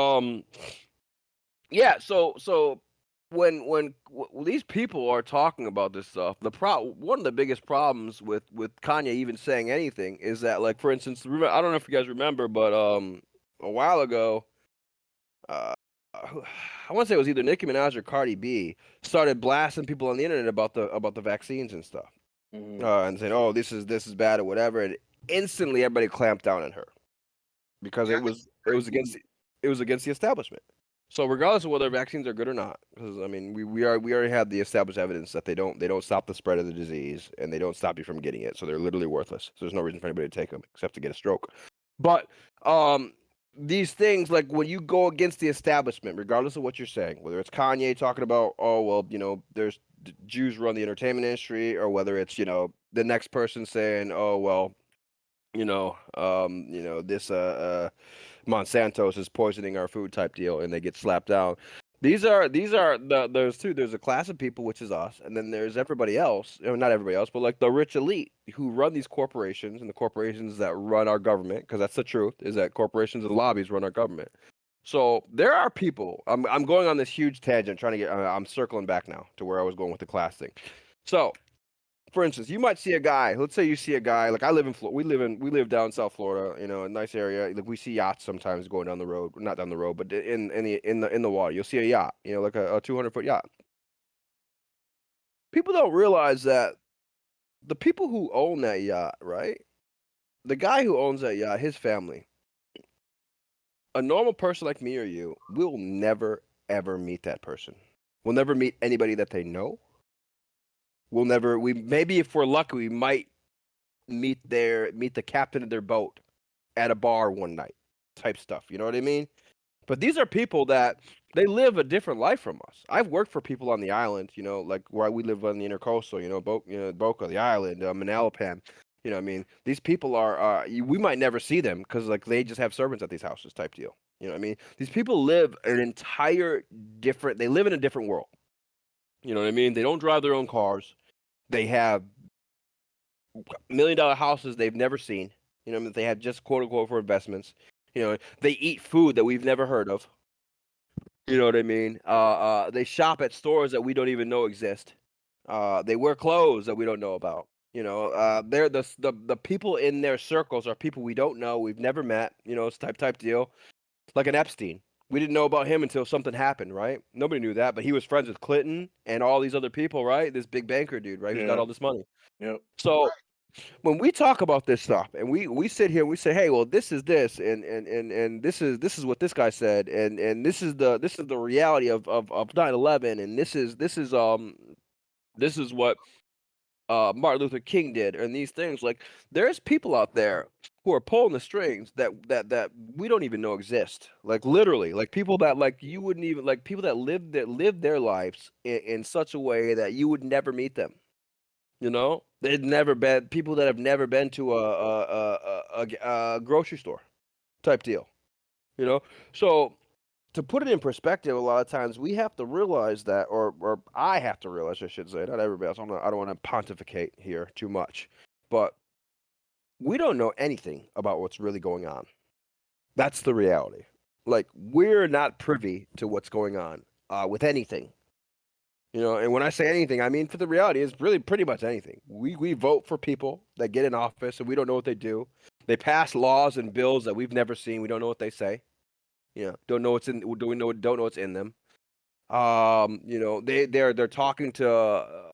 Speaker 1: yeah. So these people are talking about this stuff, one of the biggest problems with Kanye even saying anything is that, like, for instance, I don't know if you guys remember, but a while ago, uh, I want to say it was either Nicki Minaj or Cardi B started blasting people on the internet about the vaccines and stuff,
Speaker 2: Mhm.
Speaker 1: and saying, "Oh, this is bad" or whatever, and instantly everybody clamped down on her because
Speaker 3: Yeah, I think
Speaker 1: it was against the establishment. So regardless of whether vaccines are good or not, because I mean we already have the established evidence that they don't stop the spread of the disease and they don't stop you from getting it, so they're literally worthless. So there's no reason for anybody to take them except to get a stroke. But these things, like when you go against the establishment, regardless of what you're saying, whether it's Kanye talking about, oh well, there's Jews run the entertainment industry, or whether it's the next person saying, oh well, this Monsanto's is poisoning our food type deal, and they get slapped down. There's a class of people, which is us, and then there's everybody else, not everybody else, but like the rich elite who run these corporations and the corporations that run our government, because that's the truth, is that corporations and lobbies run our government. So there are people. I'm going on this huge tangent, trying to get. I'm circling back now to where I was going with the class thing. So for instance, you might see a guy. Let's say you see a guy like I live in Florida. We live down South Florida. A nice area. Like we see yachts sometimes going down the road, not down the road, but in the water. You'll see a yacht. Like a 200-foot yacht. People don't realize that the people who own that yacht, right? The guy who owns that yacht, his family. A normal person like me or you will never ever meet that person. We'll never meet anybody that they know. We'll never. We maybe if we're lucky, we might meet the captain of their boat at a bar one night type stuff. You know what I mean? But these are people that they live a different life from us. I've worked for people on the island, like where we live on the intercoastal, Boca, the island, Manalapan. I mean, these people we might never see them because like they just have servants at these houses type deal. You know what I mean? These people live they live in a different world. You know what I mean? They don't drive their own cars. They have $1 million houses they've never seen. They have just quote unquote for investments. They eat food that we've never heard of. You know what I mean? They shop at stores that we don't even know exist. They wear clothes that we don't know about. They're the people in their circles are people we don't know, we've never met. It's type deal, like an Epstein. We didn't know about him until something happened, right? Nobody knew that, but he was friends with Clinton and all these other people, right? This big banker dude, right? Who's got
Speaker 2: Yeah.
Speaker 1: all this money.
Speaker 2: Yep.
Speaker 1: So when we talk about this stuff and we sit here and we say, hey, well, this is this and this is what this guy said and this is the reality of 9/11 and this is what Martin Luther King did and these things, like there's people out there who are pulling the strings that we don't even know exist. Like literally, like people that like you wouldn't even like people that live their lives in such a way that you would never meet them. You know, they'd never been people that have never been to a grocery store type deal. You know, so to put it in perspective, a lot of times we have to realize that, or I have to realize, I should say, not everybody else. I don't want to pontificate here too much, but we don't know anything about what's really going on. That's the reality. Like we're not privy to what's going on with anything. You know, and when I say anything, I mean for the reality is really pretty much anything. We vote for people that get in office and we don't know what they do. They pass laws and bills that we've never seen. We don't know what they say. You know, don't know what's in. Do we know? Don't know what's in them. You know, they're talking to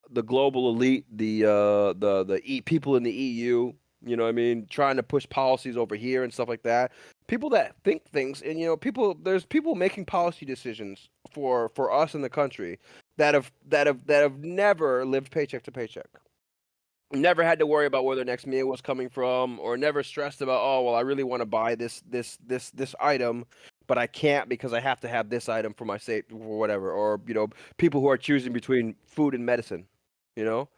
Speaker 1: the global elite, the people in the EU. You know what I mean? Trying to push policies over here and stuff like that. People that think things, and you know, there's people making policy decisions for us in the country that have never lived paycheck to paycheck. Never had to worry about where their next meal was coming from, or never stressed about, oh well, I really want to buy this item, but I can't because I have to have this item for my safe or whatever. Or you know, people who are choosing between food and medicine. You know,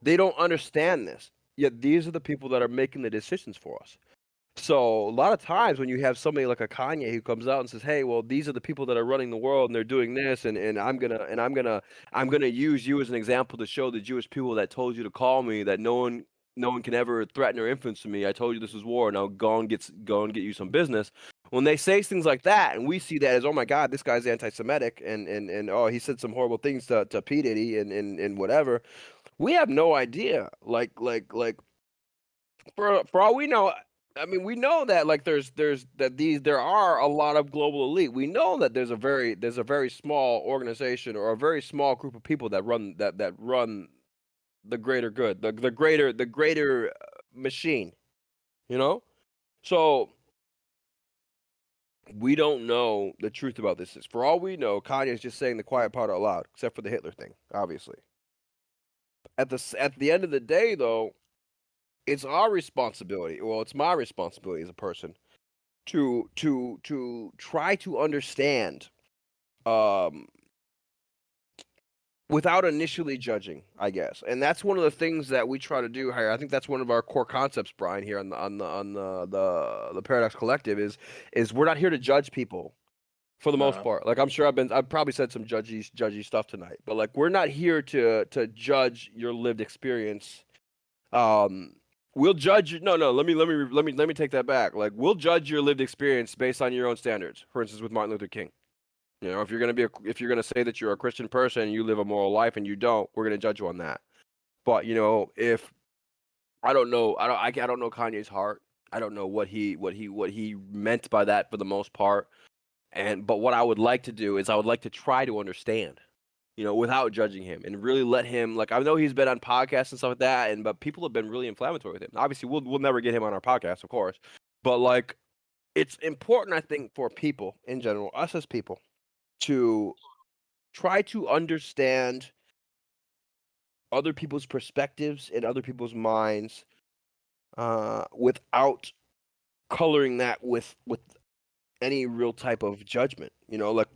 Speaker 1: they don't understand this. Yet these are the people that are making the decisions for us. So a lot of times when you have somebody like a Kanye who comes out and says, "Hey, well, these are the people that are running the world and they're doing this, and I'm gonna use you as an example to show the Jewish people that told you to call me that no one can ever threaten or influence me. I told you this was war. Now go and get you some business." When they say things like that, and we see that as, "Oh my God, this guy's anti-Semitic," and oh, he said some horrible things to P Diddy and whatever, we have no idea. Like for all we know, I mean, we know that like there are a lot of global elite. We know that there's a very small organization or a very small group of people that run the greater good, the greater machine. You know, so we don't know the truth about this. For all we know, Kanye is just saying the quiet part out loud, except for the Hitler thing, obviously. At the end of the day, though, it's our responsibility. Well, it's my responsibility as a person to try to understand um without initially judging, I guess. And that's one of the things that we try to do here. I think that's one of our core concepts, Brian, here on the Paradox Collective is we're not here to judge people for the most part. Like I'm sure I've probably said some judgy stuff tonight, but like we're not here to judge your lived experience. um we'll judge you. No, let me take that back. Like we'll judge your lived experience based on your own standards. For instance, with Martin Luther King, you know, if you're gonna say that you're a Christian person and you live a moral life and you don't, we're gonna judge you on that. But you know, if I don't know, I don't know Kanye's heart. I don't know what he meant by that for the most part. But what I would like to do is I would like to try to understand, you know, without judging him and really let him. Like I know he's been on podcasts and stuff like that, but people have been really inflammatory with him. Obviously, we'll never get him on our podcast, of course, but like it's important, I think, for people in general, us as people, to try to understand other people's perspectives and other people's minds without coloring that with any real type of judgment. You know, like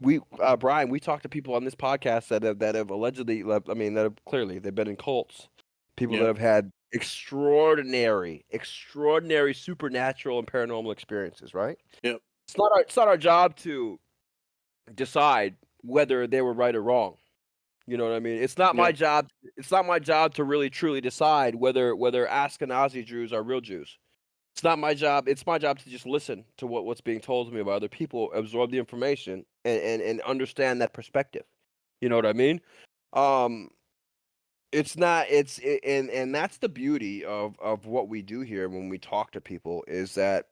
Speaker 1: Brian, we talk to people on this podcast that have allegedly, I mean, that have clearly they've been in cults. People that have had extraordinary supernatural and paranormal experiences. Right?
Speaker 2: Yep.
Speaker 1: It's not our job to decide whether they were right or wrong. You know what I mean? It's not my
Speaker 2: Yep.
Speaker 1: job. It's not my job to really truly decide whether Ashkenazi Jews are real Jews. It's not my job. It's my job to just listen to what's being told to me by other people, absorb the information, and understand that perspective. You know what I mean? Um, it's not. And that's the beauty of what we do here when we talk to people is that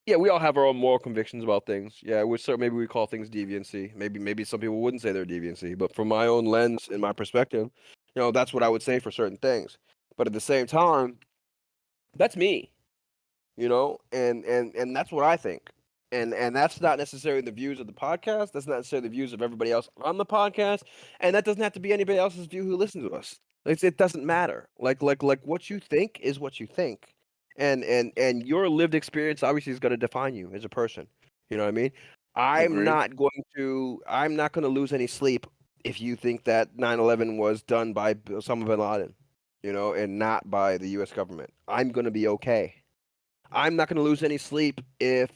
Speaker 1: yeah, we all have our own moral convictions about things. Yeah, maybe we call things deviancy. Maybe some people wouldn't say they're deviancy, but from my own lens and my perspective, you know, that's what I would say for certain things. But at the same time, that's me, you know, and that's what I think. And that's not necessarily the views of the podcast. That's not necessarily the views of everybody else on the podcast, and that doesn't have to be anybody else's view who listens to us. It doesn't matter. Like what you think is what you think, and your lived experience obviously is going to define you as a person. You know what I mean?
Speaker 2: Agreed.
Speaker 1: I'm not going to lose any sleep if you think that 9/11 was done by Osama bin Laden, you know, and not by the U.S. government. I'm going to be okay. I'm not going to lose any sleep if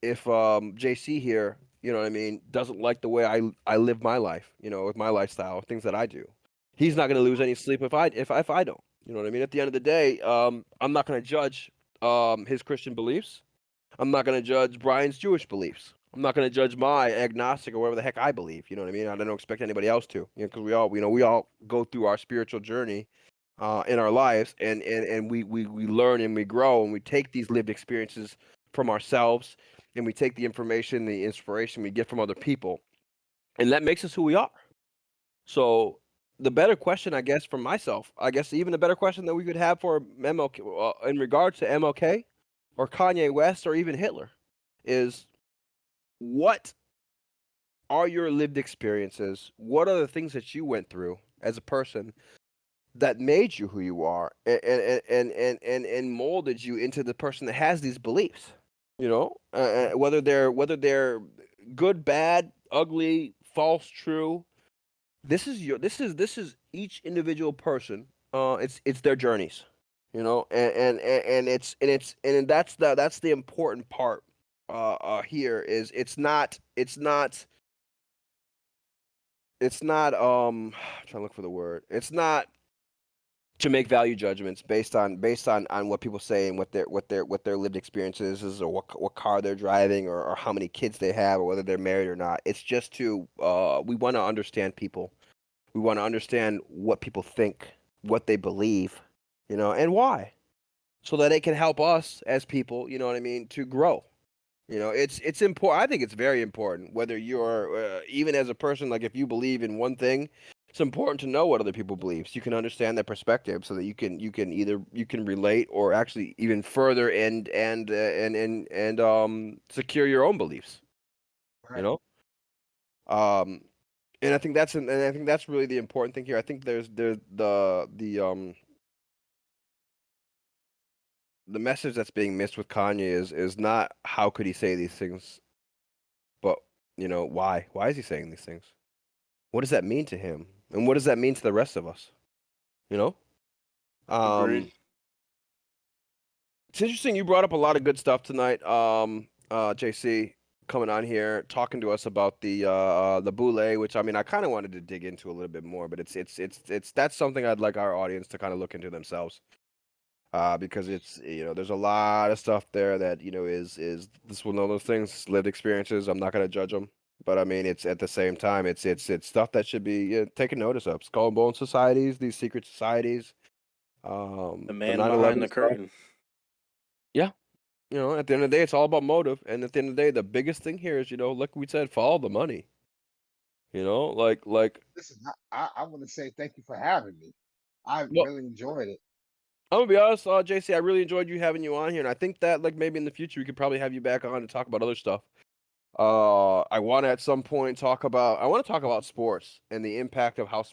Speaker 1: JC here, you know what I mean, doesn't like the way I live my life, you know, with my lifestyle, things that I do. He's not going to lose any sleep if I don't. You know what I mean? At the end of the day, I'm not going to judge his Christian beliefs. I'm not going to judge Brian's Jewish beliefs. I'm not going to judge my agnostic or whatever the heck I believe. You know what I mean? I don't expect anybody else to. You know, because we all go through our spiritual journey in our lives, and we learn and we grow and we take these lived experiences from ourselves, and we take the information, the inspiration we get from other people, and that makes us who we are. So the better question, I guess, for myself, I guess even a better question that we could have for MLK in regards to MLK or Kanye West or even Hitler is, what are your lived experiences? What are the things that you went through as a person that made you who you are, and molded you into the person that has these beliefs? You know, whether they're good, bad, ugly, false, true. This is each individual person. It's their journeys. You know, and that's the important part. Here is it's not I'm trying to look for the word. It's not to make value judgments based on what people say and what their lived experiences is, or what car they're driving, or how many kids they have, or whether they're married or not. It's just to we want to understand people. We want to understand what people think, what they believe, you know, and why, so that it can help us as people, you know what I mean, to grow. You know, it's important. I think it's very important, whether you're even as a person, like if you believe in one thing, it's important to know what other people believe, so you can understand their perspective, so that you can relate, or actually even further and secure your own beliefs. You
Speaker 3: Right.
Speaker 1: know, um, and I think that's really the important thing here. I think there's the message that's being missed with Kanye is not how could he say these things, but you know, why? Why is he saying these things? What does that mean to him? And what does that mean to the rest of us? You know?
Speaker 2: Agreed.
Speaker 1: Um, it's interesting you brought up a lot of good stuff tonight. JC coming on here talking to us about the boule, which I mean I kind of wanted to dig into a little bit more, but it's that's something I'd like our audience to kind of look into themselves. Because it's, you know, there's a lot of stuff there that, you know, is this one of those things, lived experiences. I'm not gonna judge them, but I mean, it's at the same time, it's stuff that should be taken notice of. Skull and Bone societies, these secret societies,
Speaker 2: The
Speaker 1: the
Speaker 2: man behind
Speaker 1: 9/11
Speaker 2: the
Speaker 1: stuff.
Speaker 2: curtain.
Speaker 1: Yeah, you know, at the end of the day, it's all about motive, and at the end of the day, the biggest thing here is, you know, like we said, follow the money. You know, like
Speaker 3: Listen, I want to say thank you for having me. I
Speaker 1: well,
Speaker 3: really enjoyed it.
Speaker 1: I'm gonna be honest, JC, I really enjoyed having you on here, and I think that like maybe in the future we could probably have you back on to talk about other stuff. I want to at some point I want to talk about sports and the impact of how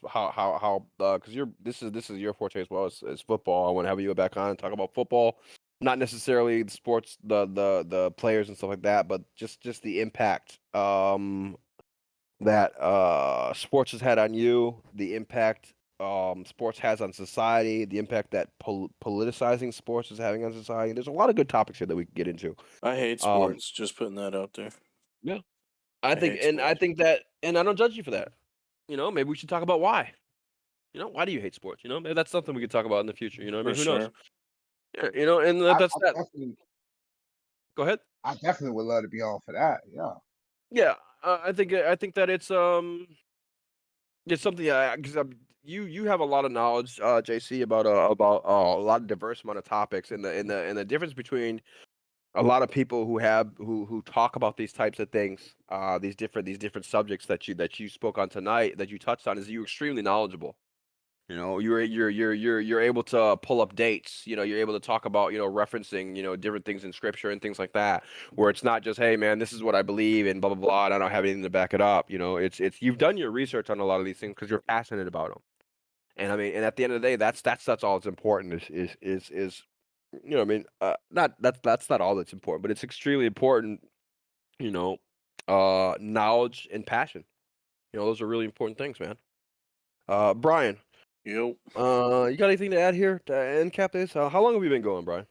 Speaker 1: because this is your forte as well as football. I want to have you back on and talk about football, not necessarily the sports, the players and stuff like that, but just the impact that sports has had on you, the impact sports has on society, the impact that politicizing sports is having on society. There's a lot of good topics here that we can get into.
Speaker 2: I hate
Speaker 1: Um,
Speaker 2: sports. Just putting that out there.
Speaker 1: yeah.
Speaker 2: I hate
Speaker 1: I
Speaker 2: sports.
Speaker 1: think that, and I don't judge you for that. You know, maybe we should talk about why. You know, why do you hate sports? You know, maybe that's something we could talk about in the future. You know what I
Speaker 2: For
Speaker 1: mean? Who knows?
Speaker 2: sure.
Speaker 1: Yeah, you know, and
Speaker 3: I,
Speaker 1: that's
Speaker 3: I
Speaker 1: that.
Speaker 3: definitely,
Speaker 1: Go ahead.
Speaker 3: I definitely would love to be on for that. Yeah.
Speaker 1: Yeah, I think that it's something, because you have a lot of knowledge, JC, about a lot of diverse amount of topics, and the difference between a lot of people who talk about these types of things, these different subjects that you spoke on tonight, that you touched on, is you're extremely knowledgeable. You know, you're able to pull up dates. You know, you're able to talk about, referencing, different things in scripture and things like that, where it's not just, hey man, this is what I believe and blah blah blah, and I don't have anything to back it up. You know, it's you've done your research on a lot of these things because you're passionate about them. And I mean, and at the end of the day, that's all that's important is not that's not all that's important, but it's extremely important. You know, knowledge and passion. You know, those are really important things, man. Brian.
Speaker 2: Yep.
Speaker 1: You got anything to add here to end cap this? How long have we been going, Brian?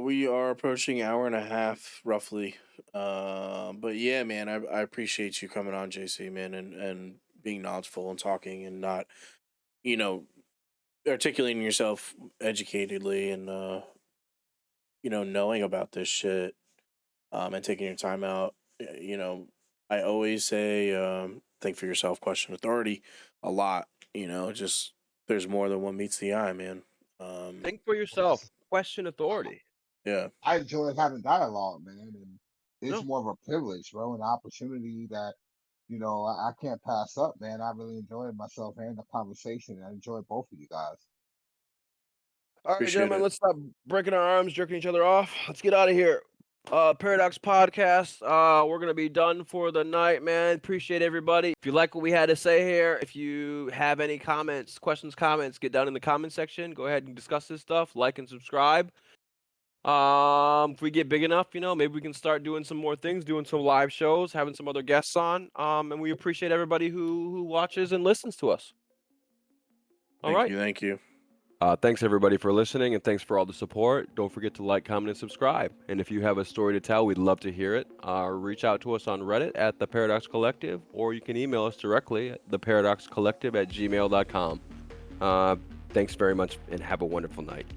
Speaker 2: We are approaching an hour and a half roughly. But yeah, man, I appreciate you coming on, JC, man, and being knowledgeable and talking and not, you know, articulating yourself educatedly and knowing about this shit, and taking your time out. I always say, think for yourself, question authority a lot. Just there's more than one meets the eye, man.
Speaker 1: Think for yourself. Question authority.
Speaker 2: Yeah.
Speaker 3: I enjoy having dialogue, man, and it's
Speaker 1: No.
Speaker 3: more of a privilege, bro, an opportunity that I can't pass up, man. I really enjoyed myself and the conversation. I enjoy both of you guys.
Speaker 1: All right,
Speaker 2: Appreciate
Speaker 1: gentlemen,
Speaker 2: it.
Speaker 1: let's stop breaking our arms, jerking each other off. Let's get out of here. Paradox Podcast. We're gonna be done for the night, man. Appreciate everybody. If you like what we had to say here, if you have any comments, questions, comments, get down in the comment section. Go ahead and discuss this stuff. Like and subscribe. If we get big enough, maybe we can start doing some more things, doing some live shows, having some other guests on. And we appreciate everybody who watches and listens to us. All right.
Speaker 2: Thank you.
Speaker 1: Thanks everybody for listening, and thanks for all the support. Don't forget to like, comment, and subscribe. And if you have a story to tell, we'd love to hear it. Reach out to us on Reddit at The Paradox Collective, or you can email us directly at theparadoxcollective@gmail.com. Thanks very much, and have a wonderful night.